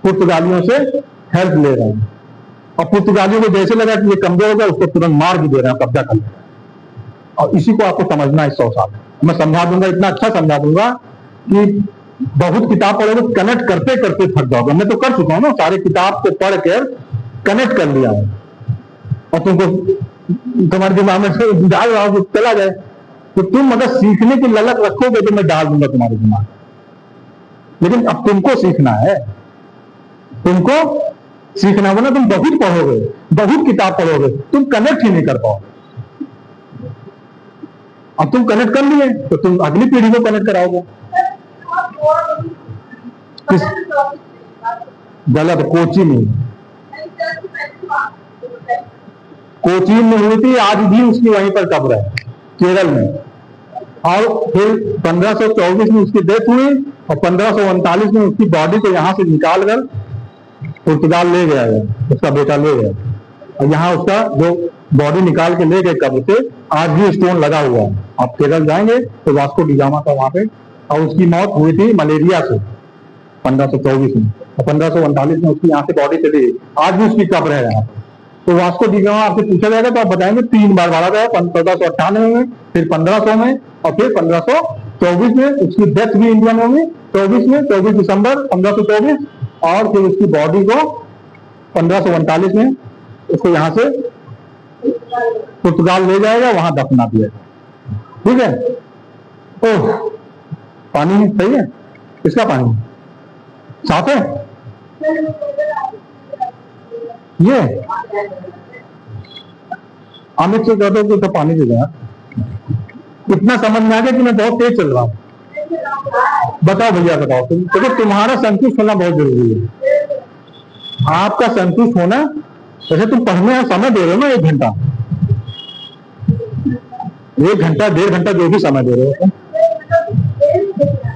S1: पुर्तगालियों से हेल्प ले रहे हैं। और पुर्तगालियों को जैसे लगा कि ये कमजोर होगा, उसको तुरंत मार भी दे रहे हैं, कब्जा कर ले रहे हैं। और इसी को आपको समझना है। 100 साल मैं समझा दूंगा, इतना अच्छा समझा दूंगा कि बहुत किताब पढ़ोगे, कनेक्ट करते करते थक जाओगे। मैं तो कर चुका हूं ना, सारे किताब को पढ़ कर कनेक्ट कर लिया हूं, और तुमको तुम्हारे दिमाग में डाल रहा हूं चला जाए। तो तुम अगर सीखने की ललक रखोगे तो मैं डाल दूंगा तुम्हारे दिमाग में। लेकिन अब तुमको सीखना है, तुमको सीखना होगा ना। तुम बहुत पढ़ोगे, बहुत किताब पढ़ोगे, तुम कनेक्ट ही नहीं कर पाओगे। अब तुम कनेक्ट कर लिए तो तुम अगली पीढ़ी को कनेक्ट कराओगे। गलत, कोचीन में हुई थी, आज भी उसकी वहीं पर कब्र है, केरल में। और फिर 1524 में उसकी डेथ हुई, और 1539 में उसकी बॉडी को यहां से निकाल कर पुर्तगाल ले गया है, उसका बेटा ले गया। और यहाँ उसका जो बॉडी निकाल के ले गए कब्र से, आज भी स्टोन लगा हुआ है। आप केरल जाएंगे तो वास्को डी गामा का वहां पे। और उसकी मौत हुई थी मलेरिया से 1524 में, और 1539 में उसकी यहाँ से बॉडी चली गई। आज भी उसकी कब्र है यहाँ। तो वास्को डी गामा आपसे पूछा जाएगा तो आप बताएंगे 3 बार मारा गया, 1498 में, फिर 1500 में, और फिर 1524 में। उसकी डेथ भी इंडियन होगी 24 दिसंबर 1524, और फिर उसकी बॉडी को 1539 में उसको यहाँ से पुर्तगाल ले जाएगा, वहां दफना दिया। ठीक है। ओह, पानी सही है, इसका पानी साफ है। ये अमित से कहते कि तो पानी दे देना। इतना समझ में आ गया कि मैं बहुत तेज चल रहा हूँ। बताओ भैया, बताओ तुम, क्योंकि तुम्हारा संतुष्ट होना बहुत जरूरी है। आपका संतुष्ट होना, जैसे तुम पढ़ने समय दे रहे हो ना, 1 घंटा 1.5 घंटा जो भी समय दे रहे हो।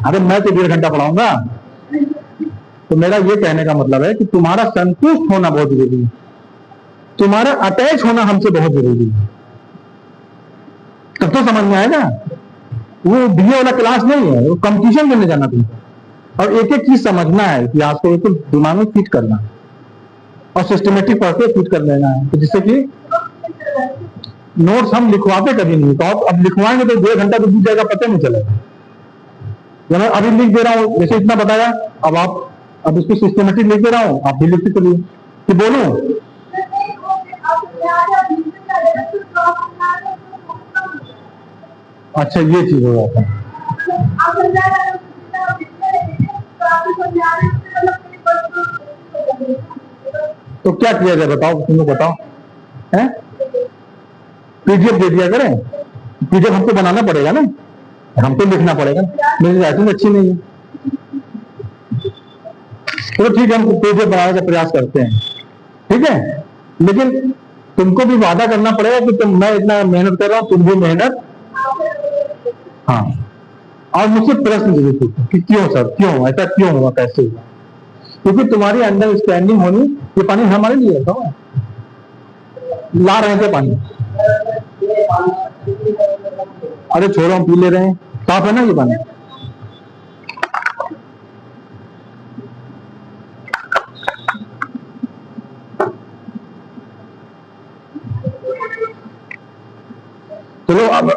S1: अरे मैं तो 1.5 घंटा पढ़ाऊंगा। तो मेरा ये कहने का मतलब है कि तुम्हारा संतुष्ट होना बहुत जरूरी है, तुम्हारा अटैच होना हमसे बहुत जरूरी है, तब तो समझ में आएगा। वो बीए वाला क्लास नहीं है, वो कंपटीशन करने जाना तुमको, और एक एक चीज समझना है कि आपको तो दिमाग में फिट करना है और सिस्टमेटिक पढ़ के फिट कर लेना है, तो जिससे कि नोट्स हम लिखवाते कभी नहीं, तो अब लिखवाएंगे तो 1.5 घंटा तो बीत जाएगा, पता नहीं चलेगा। मैं अभी लिख दे रहा हूँ, जैसे इतना बताया, अब इसको सिस्टमेटिक लिख दे रहा हूँ, आप भी लिखते चलिए कि बोलूं। अच्छा, ये चीज हो जाता है। तो क्या किया जाए बताओ, तुम लोग बताओ। है पीडीएफ दे दिया करें, पीडीएफ हमको बनाना पड़ेगा ना, हमको लिखना पड़ेगा, मेरी राइटिंग अच्छी नहीं है। तो ठीक है, हम पीडीएफ बनाने का प्रयास करते हैं, ठीक है। लेकिन तुमको भी वादा करना पड़ेगा कि मैं इतना मेहनत कर रहा हूं, तुम भी मेहनत। हाँ, और मुझसे प्रश्न जरूर पूछो कि क्यों सर, क्यों ऐसा, क्यों हुआ, कैसे हुआ, क्योंकि तुम्हारी अंडरस्टैंडिंग होनी। ये पानी हमारे लिए था, ला रहे थे पानी। अरे छोड़ो, हम पी ले रहे हैं, साफ है ना ये पानी। चलो अब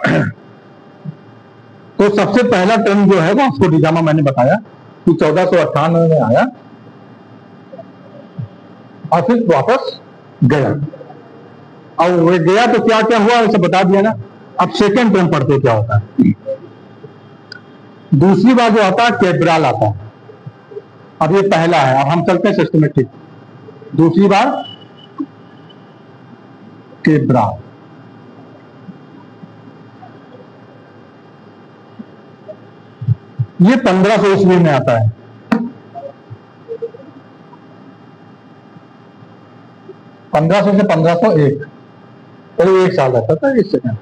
S1: तो सबसे पहला टर्म जो है वास्को डी गामा, मैंने बताया कि 1498 में आया और फिर वापस गया। अब वो गया तो क्या क्या हुआ उसे बता दिया ना। अब सेकेंड टर्म पढ़ते क्या होता है। दूसरी बार जो आता है कैब्राल आता है। अब ये पहला है, अब हम चलते हैं सिस्टमेटिक। दूसरी बार कैब्राल, ये 1500 ईस्वी में आता है। 1500 से 1501, करीब 1 साल रहता था इस सेकंड।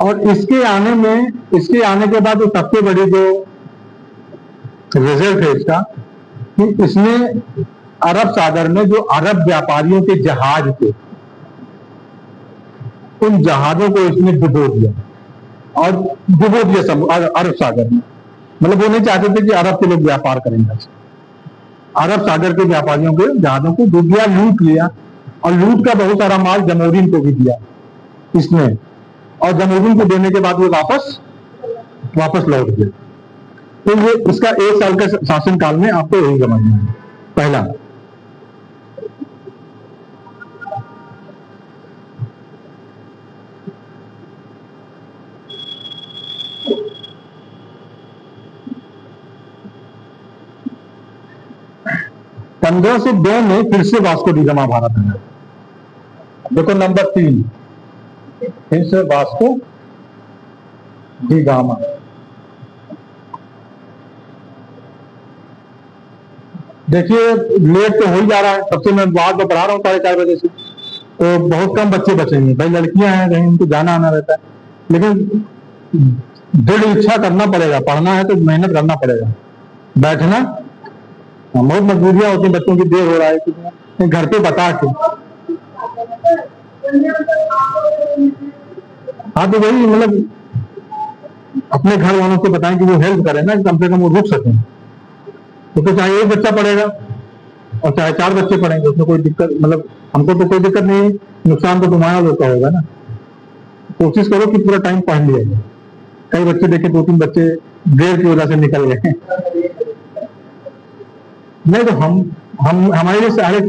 S1: और इसके आने के बाद सबसे बड़ी जो रिजल्ट है इसका, कि इसने अरब सागर में जो अरब व्यापारियों के जहाज थे, उन जहाजों को इसने डुबो दिया, और डुबो दिया अरब सागर में। मतलब वो नहीं चाहते थे कि अरब के लोग व्यापार करेंगे। अरब सागर के व्यापारियों के जहाजों को डूब दिया, लूट लिया, और लूट का बहुत सारा माल जमोरीन को भी दिया इसने, और जमोरीन को देने के बाद वो वापस लौट गए। तो ये इसका 1 साल के शासन काल में आपको यही समझना है। पहला, पंद्रह सौ 2 में फिर से वास्को डी गामा भारत आया। देखो नंबर 3, फिर से वास्को डी गामा। देखिए लेट तो हो ही जा रहा है, तब से मैं बाद में पढ़ा रहा हूँ 4:30 बजे से, तो बहुत कम बच्चे बचेंगे। भाई लड़कियां हैं, कहीं उनको जाना आना रहता है, लेकिन दृढ़ इच्छा करना पड़ेगा, पढ़ना है तो मेहनत करना पड़ेगा, बैठना। बहुत मजबूरियां होती हैं, बच्चों की देर हो रहा है, घर पे बता के। हाँ तो वही, मतलब अपने घर वालों से बताएं कि वो हेल्प करें ना, कम से कम वो रुक सकें। तो चाहे 1 बच्चा पढ़ेगा और चाहे 4 बच्चे पढ़ेंगे, उसमें कोई दिक्कत, मतलब हमको तो कोई दिक्कत नहीं है, नुकसान तो तुम्हारा होता होगा ना। कोशिश करो कि पूरा टाइम पढ़ लिया जाए। कई बच्चे देखे, 2-3 बच्चे देर की वजह से निकल गए। नहीं तो हम हमारे लिए सारे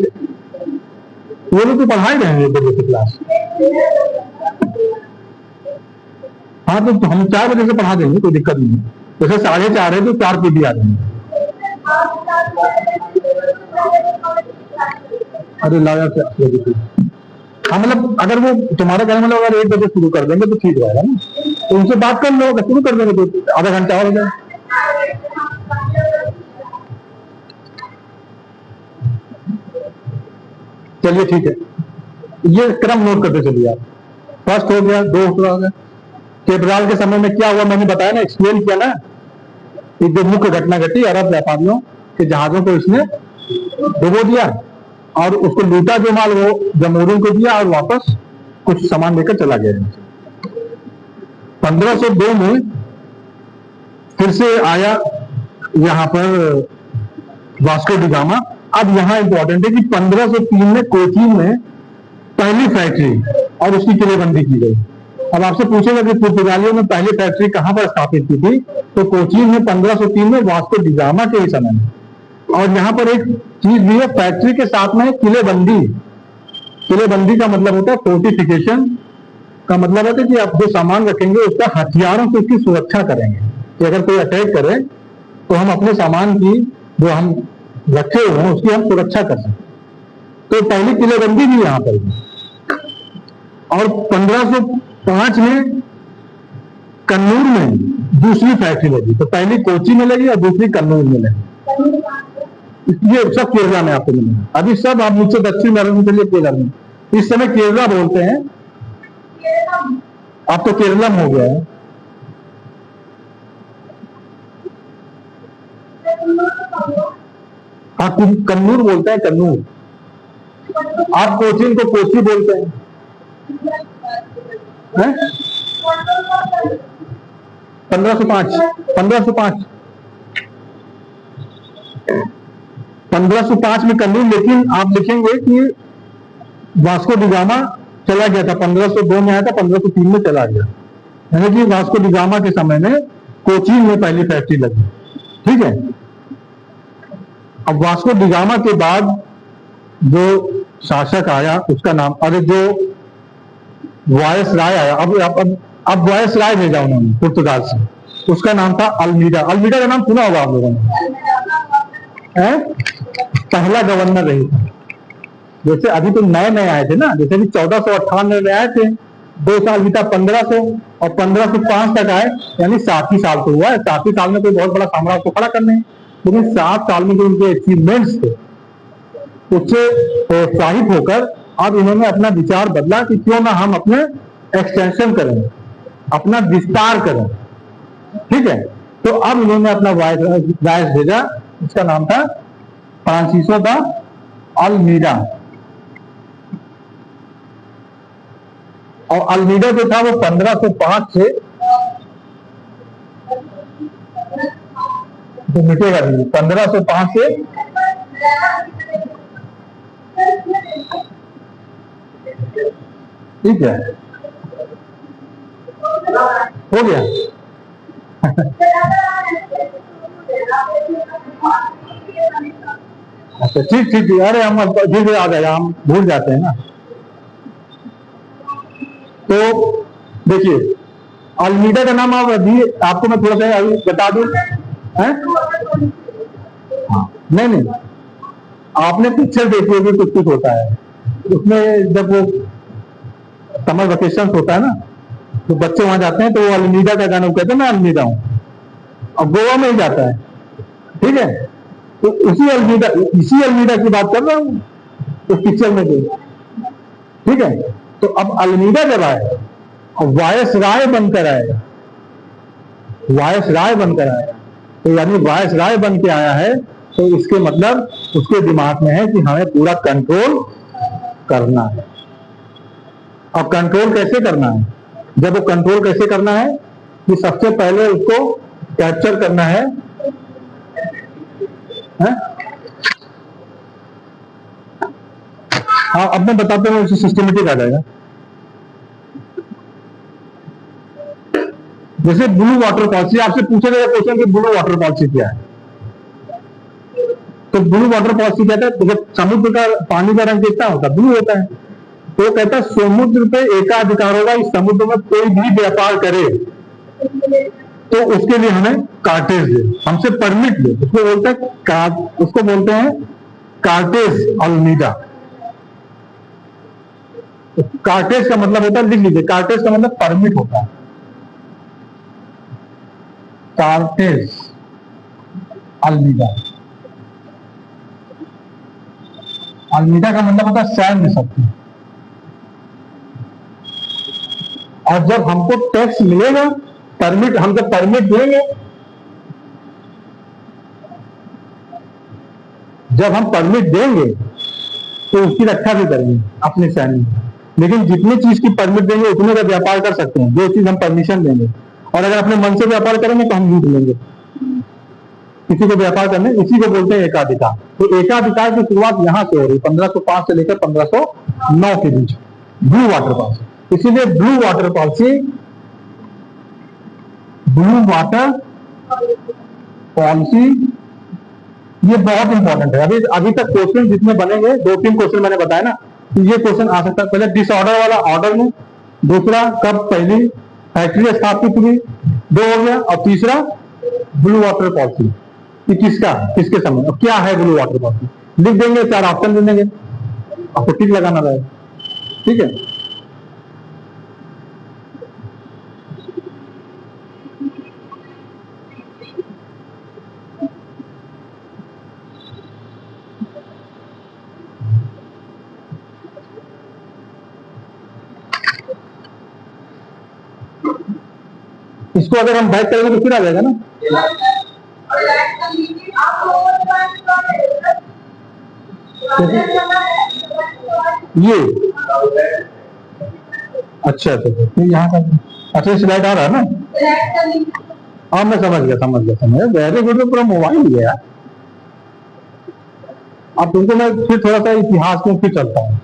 S1: वो लोग तो पढ़ा ही रहे हैं क्लास। हाँ तो हम 4 बजे से पढ़ा देंगे, कोई दिक्कत नहीं है। जैसे 4:30 है तो 4 पीडी आ जाएंगे। अरे लाया हाँ मतलब अगर वो तुम्हारा कहने मतलब अगर 1 बजे शुरू कर देंगे तो ठीक रहेगा ना, तो उनसे बात कर लो, शुरू कर देंगे तो आधा घंटा और हो जाए। चलिए ठीक है, ये क्रम नोट करते चलिए आप। फर्स्ट हो गया, 2 हो गया। केबराल के समय में क्या हुआ मैंने बताया ना, एक्सप्लेन किया ना। एक जो मुख्य घटना घटी, अरब व्यापारियों के जहाजों को इसने डुबो दिया और उसको लूटा जो माल वो जमहूरियों को दिया और वापस कुछ सामान लेकर चला गया। 1502 में फिर से आया यहाँ पर वास्को डी गामा। अब यहाँ इंपॉर्टेंट है कि 1503 में कोचीन में पहली फैक्ट्री और उसकी किलेबंदी की गई। अब आपसे पूछेगा कि पुर्तगालियों में पहली फैक्ट्री कहां पर स्थापित की थी, तो कोचीन में 1503 में वास्को डी गामा के ही समय में। और यहाँ पर एक चीज भी है, फैक्ट्री के साथ में किलेबंदी। किलेबंदी का मतलब होता है फोर्टिफिकेशन का मतलब है कि आप जो सामान रखेंगे उसका हथियारों से उसकी सुरक्षा करेंगे कि अगर कोई अटैक करे तो हम अपने सामान की जो हम रखे हुए हैं उसकी हम सुरक्षा कर सकें। तो पहली किलेबंदी भी यहाँ पर भी। और 1505 में कन्नूर में दूसरी फैक्ट्री लगी, तो पहली कोची में लगी और दूसरी कन्नूर में लगी। ये सब केरला में आपको मिलेगा। अभी सब आप नीचे दक्षिण भारत में चलिए केरला में, इस समय केरला बोलते हैं, अब तो केरलम हो गया है। हाँ कन्नूर बोलते हैं, कन्नूर। आप कोचीन को कोची बोलते हैं, है? 1505 1505 में कन्नूर। लेकिन आप लिखेंगे कि वास्को डी गामा चला गया था, 1502 में आया था, 1503 में चला गया। यानी कि वास्को डी गामा के समय में कोचीन में पहली फैक्ट्री लगी। ठीक है। अब वास्को डी गामा के बाद जो शासक आया उसका नाम, अरे जो वायसराय आया, अब वायसराय भेजा उन्होंने पुर्तगाल से, उसका नाम था अल्मीडा। अल्मीडा का नाम सुना होगा आप लोगों ने, पहला गवर्नर रही था। जैसे अभी तो नए नए आए थे ना, जैसे अभी 1498 में आए थे, 2 साल बीता 1500 और 1505 तक आए, यानी 7 ही साल तो हुआ है। 7 ही साल में कोई बहुत बड़ा साम्राज्य को खड़ा करने, लेकिन 7 साल में जो उनके अचीवमेंट्स थे उससे प्रोत्साहित होकर अब इन्होंने अपना विचार बदला कि क्यों ना हम अपने एक्सटेंशन करें, अपना विस्तार करें। ठीक है। तो अब इन्होंने अपना वायस भेजा, उसका नाम था फ्रांसिसो दा अल्मीडा। और अल्मीडा जो था वो 1505 से तो मिटेगा नहीं, 1505 से ठीक है, हो गया। अच्छा ठीक ठीक, अरे हम धीरे आ जाएगा, हम भूल जाते हैं ना। तो देखिए अल्मीडा का नाम आप अभी आपको मैं थोड़ा सा अभी बता दूं, हाँ नहीं नहीं, आपने पिक्चर देखी होगी, कुछ कुछ होता है उसमें, जब वो समर वेकेशन होता है ना तो बच्चे वहां जाते हैं, तो वो अल्मीडा का गाना कहते हैं, मैं अल्मीडा हूं, और गोवा में ही जाता है। ठीक है। तो इसी अल्मीडा की बात कर रहा हूं उस पिक्चर में जो। ठीक है। तो अब अल्मीडा जब आए और वायसराय बनकर आएगा, वायसराय बनकर आएगा, तो यानी वायसराय बन के आया है, तो इसके मतलब उसके दिमाग में है कि हमें पूरा कंट्रोल करना है। अब कंट्रोल कैसे करना है? जब वो कंट्रोल कैसे करना है कि सबसे पहले उसको कैप्चर करना है, हाँ अब मैं बताता हूँ, उसे सिस्टमेटिक आ जाएगा। जैसे ब्लू वाटर पॉलिसी, आपसे पूछा गया क्वेश्चन कि ब्लू वाटर पॉलिसी क्या है, तो ब्लू वाटर पॉलिसी कहता है जब समुद्र का पानी का रंग कितना होता है, ब्लू होता है। तो कहता है समुद्र पे एकाधिकार होगा, इस समुद्र में कोई भी व्यापार करे तो उसके लिए हमें कार्टेज दे, हमसे परमिट दे। उसको बोलते हैं कार्टेज अल्मीडा। तो कार्टेज का मतलब होता है, लिख लीजिए, कार्टेज का मतलब परमिट होता है। कार्टेज अल्मीडा, अल्मीडा का मतलब होता है सैन्य शक्ति। और जब हमको टैक्स मिलेगा, परमिट, हम जब परमिट देंगे, जब हम परमिट देंगे तो उसकी रक्षा भी करेंगे अपने सैन्य। लेकिन जितनी चीज की परमिट देंगे उतने का व्यापार कर सकते हैं, जो चीज हम परमिशन देंगे। और अगर अपने मन से व्यापार करेंगे तो हम लूट लेंगे किसी को व्यापार करने। इसी को बोलते हैं एकाधिकार। तो एकाधिकार की शुरुआत यहां से हो रही, 1505 से लेकर 1509 के बीच, ब्लू वाटर पॉलिसी। इसीलिए blue water policy, blue water policy ये बहुत इंपॉर्टेंट है। अभी तक क्वेश्चन जितने बनेंगे, 2-3 क्वेश्चन मैंने बताया ना, तो ये क्वेश्चन आ सकता है। पहले डिसऑर्डर वाला ऑर्डर में, दूसरा कब पहली फैक्ट्री स्थापित हुई, 2 हो गया, और तीसरा ब्लू वाटर पॉलिसी, ये किसके समय और क्या है ब्लू वाटर पॉलिसी। लिख देंगे, 4 ऑप्शन दे देंगे, आपको टिक लगाना रहेगा। ठीक है, इसको अगर हम बैक करेंगे तो फिर आ जाएगा ना। ये अच्छा, तो यहाँ का अच्छा स्लाइड आ रहा है ना। हाँ मैं समझ गया। वेरी गुड, पूरा मोबाइल ही है यार। अब तुमको मैं फिर थोड़ा सा इतिहास में फिर चलता हूँ,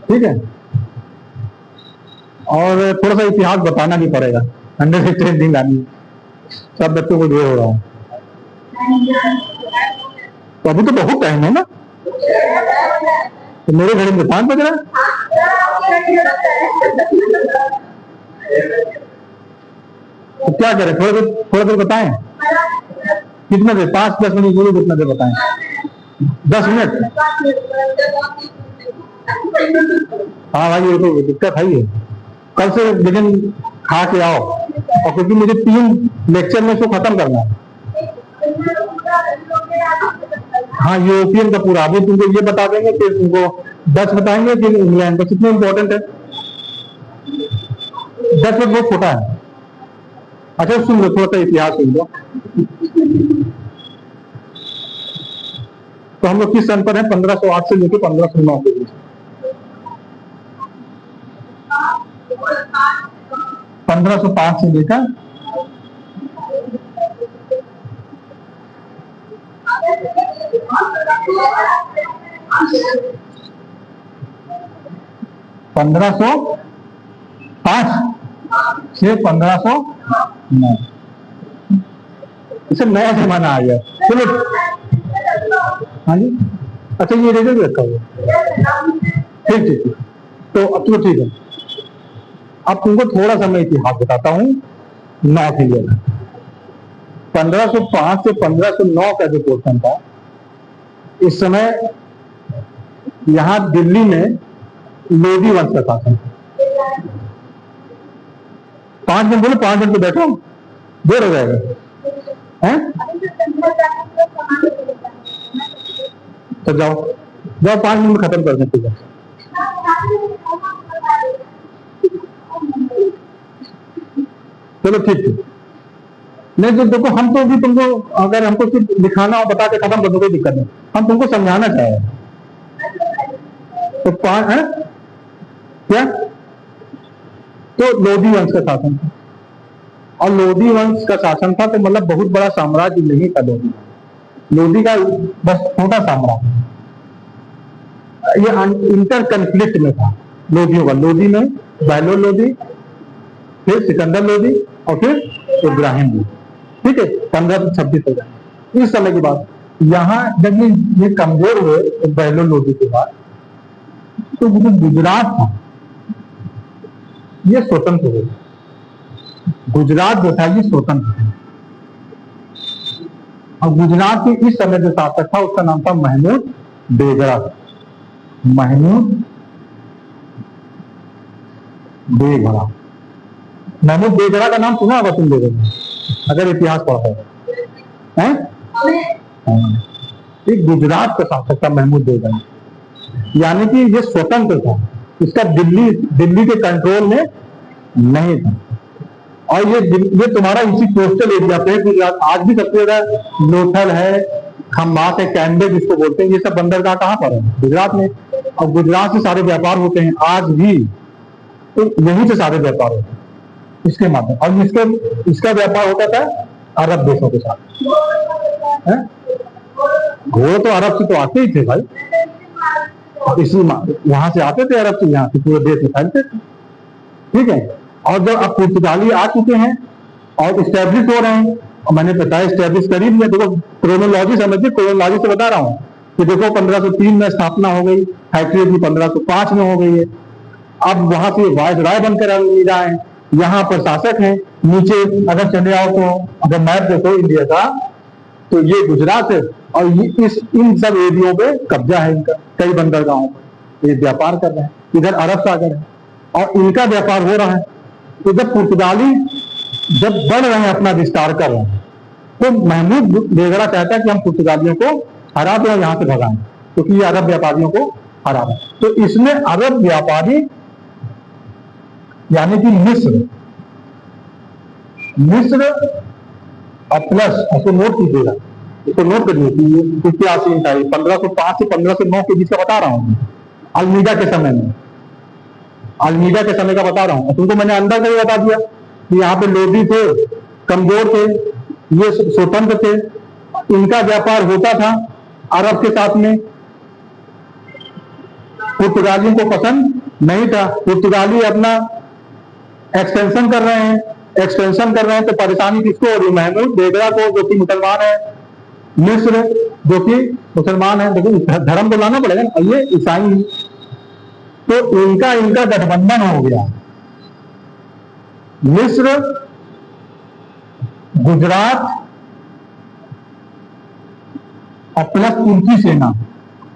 S1: ठीक है। और थोड़ा सा इतिहास बताना भी पड़ेगा, 110 दिन लानी, सब बच्चों को जो हो रहा हूँ। तो अभी तो बहुत टाइम है ना, तो मेरे घर में 5 बज रहा है। तो क्या करें, थोड़ा देर बताएं, कितना देर, 5-10 मिनट बोलो, कितना देर बताएं, 10 मिनट। हाँ भाई, ये तो दिक्कत है ही है। कल से लेकिन खा के आओ, और क्योंकि मुझे 3 लेक्चर में इसको खत्म करना है। हाँ, यूरोपियन का पूरा, अभी तुमको ये बता देंगे, फिर तुमको 10 बताएंगे, फिर इंग्लैंड, बस इतना इंपॉर्टेंट है। 10 मिनट बहुत छोटा है। अच्छा सुन लो, थोड़ा सा इतिहास सुन लो। तो हम लोग किस सन पर हैं, 1508 से लेकर 1509 के बीच। 1505 से लेकर 1505 से 1509, इसे नया जमाना आ गया। चलो, हाँ जी, अच्छा ये रेडियो भी रखा हुआ, ठीक। तो अब तो ठीक है। अब तुमको थोड़ा सा मैं इतिहास बताता हूँ 9 के लिए। 1505 से 1509 का जो पोर्शन था, इस समय यहां दिल्ली में लोधी वंश का शासन था। 5 मिनट बोलो, 5 मिनट पे बैठो, देर हो जाएगा हैं? तो जाओ 5 मिनट में खत्म कर देते। चलो ठीक है। नहीं तो देखो, हम तो भी तुमको, अगर हमको सिर्फ दिखाना और बता के खत्म कर दो, कोई दिक्कत नहीं, हम तुमको समझाना चाहे। तो 5 है क्या, तो लोधी वंश का शासन था। और लोधी वंश का शासन था तो मतलब बहुत बड़ा साम्राज्य नहीं था लोधी का, बस छोटा साम्राज्य। ये इंटर कन्फ्लिक्ट में था लोधियों का। लोधी में बैलोर लोधी, फिर सिकंदर लोधी, और फिर इब्राहिम लोधी, ठीक है। 1526 हो जाए इस समय की बात। यहाँ जब ये कमजोर हुए बहलोल लोधी के बाद, तो जो गुजरात था ये स्वतंत्र हो गया। गुजरात जो था ये स्वतंत्र था। और गुजरात के इस समय जो शासक था उसका नाम था महमूद बेगड़ा। महमूद बेगड़ा, महमूद बेगड़ा का नाम सुना होगा तुम लोगों ने अगर इतिहास पढ़ा है? एक गुजरात का शासक था महमूद बेगड़ा, यानी कि ये स्वतंत्र था, इसका दिल्ली के कंट्रोल में नहीं था। और ये तुम्हारा इसी कोस्टल एरिया पे गुजरात आज भी सबसे ज्यादा लोथल है, खम्बात है, कैंडे जिसको बोलते हैं, ये सब बंदरगाह कहाँ पर है? गुजरात में। और गुजरात से सारे व्यापार होते हैं आज भी, तो यहीं से सारे व्यापार होते हैं इसके माध्यम। और इसका व्यापार होता था अरब देशों के साथ। घोड़े तो अरब से तो आते ही थे भाई, इसी वहां से आते थे अरब से, यहाँ से पूरे देश में फैलते थे। ठीक है। और जब अब पुर्तगाली आ चुके हैं और स्टैब्लिश हो रहे हैं, और मैंने बताया स्टैब्लिश कर ही दिया। देखो क्रोनोलॉजी समझिए, क्रोनोलॉजी से बता रहा हूँ कि देखो 1503 में स्थापना हो गई फैक्ट्री की, 1505 में हो गई है। अब वहां से वायसराय बनकर अलमीरा है, यहाँ पर शासक है। नीचे अगर चले आओ तो अगर मैप देखो इंडिया का, तो ये गुजरात है और इन सब एरियो पे कब्जा है इनका, कई बंदरगाहों पर ये व्यापार कर रहे हैं। इधर अरब सागर है और इनका व्यापार हो रहा है। तो जब पुर्तगाली जब बढ़ रहे हैं, अपना विस्तार कर रहे हैं, तो महमूद बेगड़ा चाहता है कि हम पुर्तगालियों को हरा दें और यहाँ से भगाएं, क्योंकि ये अरब व्यापारियों को हरा रहे हैं। तो इसमें अरब व्यापारी यानी कि मिस्र और प्लस, उसको नोट कीजिएगा, इसको नोट करिए कि ये 1505 से 1509 के बीच का बता रहा हूं, अलमीडा के समय में, अलमीडा के समय का बता रहा हूं। तुमको मैंने अंदर से बता दिया कि यहाँ पे लोधी थे, कमजोर थे, ये स्वतंत्र थे, इनका व्यापार होता था अरब के साथ में। पुर्तगालियों को पसंद नहीं था, पुर्तगाली अपना एक्सटेंशन कर रहे हैं, तो परेशानी किसको हो रही? महमूद बेगड़ा को, जो कि मुसलमान है, मिस्र जो कि मुसलमान है, लेकिन धर्म को लाना पड़ेगा ना, ये ईसाई, तो इनका गठबंधन हो गया। मिस्र, गुजरात और प्लस तुर्की सेना,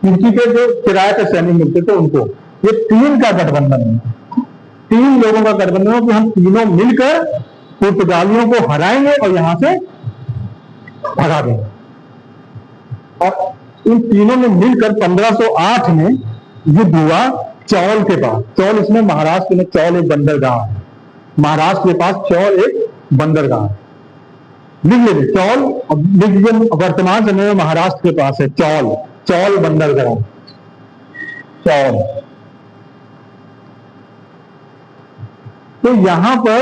S1: तुर्की के जो किराए के सैनिक मिलते थे उनको, ये तीन का गठबंधन है। तीन लोगों का गठबंधन है कि हम तीनों मिलकर पुर्तगालियों को हराएंगे और यहां से भगा देंगे। और इन तीनों ने मिलकर 1508 में युद्ध हुआ चौल के पास। चौल इसमें महाराष्ट्र में चौल एक बंदरगाह है, महाराष्ट्र के पास चौल एक बंदरगाह है। लिख लीजिए चौल, लिख लीजिए वर्तमान समय में महाराष्ट्र के पास है चौल बंदरगाह, चौल। तो यहां पर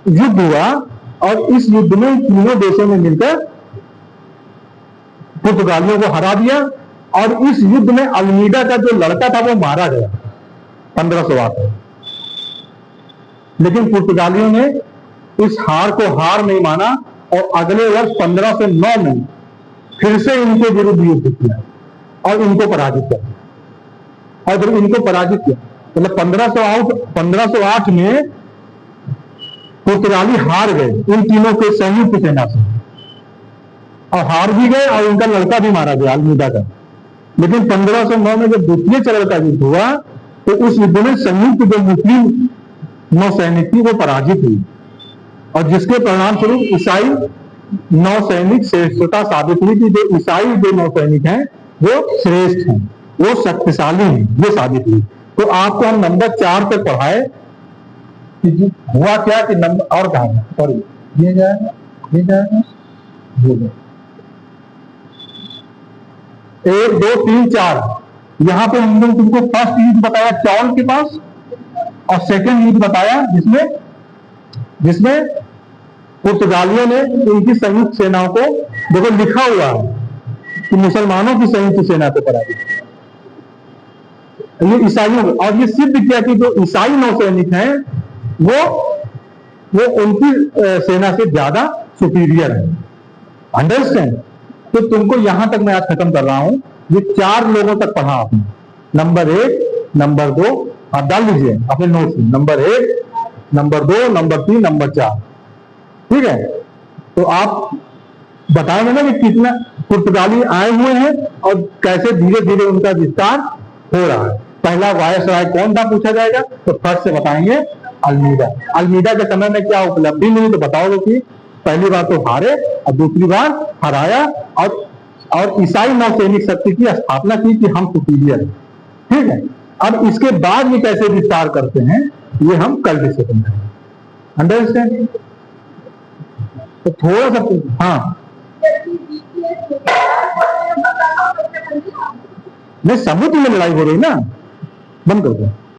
S1: युद्ध हुआ और इस युद्ध में तीनों देशों ने मिलकर पुर्तगालियों को हरा दिया। और इस युद्ध में अलमीडा का जो लड़का था वो मारा गया 1508 में। लेकिन पुर्तगालियों ने इस हार को हार नहीं माना और अगले वर्ष 1509 में फिर से इनके विरुद्ध युद्ध किया और इनको पराजित किया। और जब इनको पराजित किया, मतलब 1508 में पुर्तगाली हार गए इन तीनों के संयुक्त सेना से, और हार भी गए और इनका लड़का भी मारा गया अलमीडा का। लेकिन 1509 में जब द्वितीय चरण का युद्ध हुआ तो उस युद्ध में संयुक्त जो मुस्लिम नौसैनिक थी वो पराजित हुई, और जिसके परिणाम स्वरूप ईसाई नौसैनिक श्रेष्ठता साबित हुई कि जो ईसाई जो नौसैनिक हैं वो श्रेष्ठ हैं, वो शक्तिशाली हैं, ये साबित हुई। तो आपको हम नंबर 4 तक पढ़ाए कि हुआ क्या कि नंबर और कहा सॉरी ये जाएगा 1 2 3 4। यहां पे हमने तुमको फर्स्ट युद्ध बताया चौल के पास और सेकंड युद्ध बताया जिसमें पुर्तगालियों ने इनकी संयुक्त सेनाओं को, देखो लिखा हुआ है कि मुसलमानों की संयुक्त सेना को पराजित किया, ये ईसाइयों, और ये सिद्ध किया कि जो ईसाई नौसैनिक हैं वो उनकी सेना से ज्यादा सुपीरियर है। अंडरस्टैंड? तो तुमको यहां तक मैं आज खत्म कर रहा हूं। ये 4 लोगों तक पढ़ा आपने, नंबर 1, नंबर 2, आप डाल लीजिए अपने नोट्स में, नंबर 1, नंबर 2, नंबर 3, नंबर 4। ठीक है, तो आप बताएंगे ना कि कितना पुर्तगाली आए हुए हैं और कैसे धीरे धीरे उनका विस्तार हो रहा है। पहला वायसराय कौन था पूछा जाएगा, तो फर्स्ट से बताएंगे अल्मीडा। अल्मीडा के समय में क्या उपलब्धि मिली तो बताओगे कि पहली बार तो हारे और दूसरी बार हराया और ईसाई नौसैनिक शक्ति की स्थापना की कि हम सुपीरियर हैं। ठीक है, अब इसके बाद में कैसे विस्तार करते हैं ये हम कल डिस्कशन करेंगे। अंडरस्टैंड? तो थोड़ा सा हाँ, नहीं समुद्र में लड़ाई हो रही ना, बंद कर दो।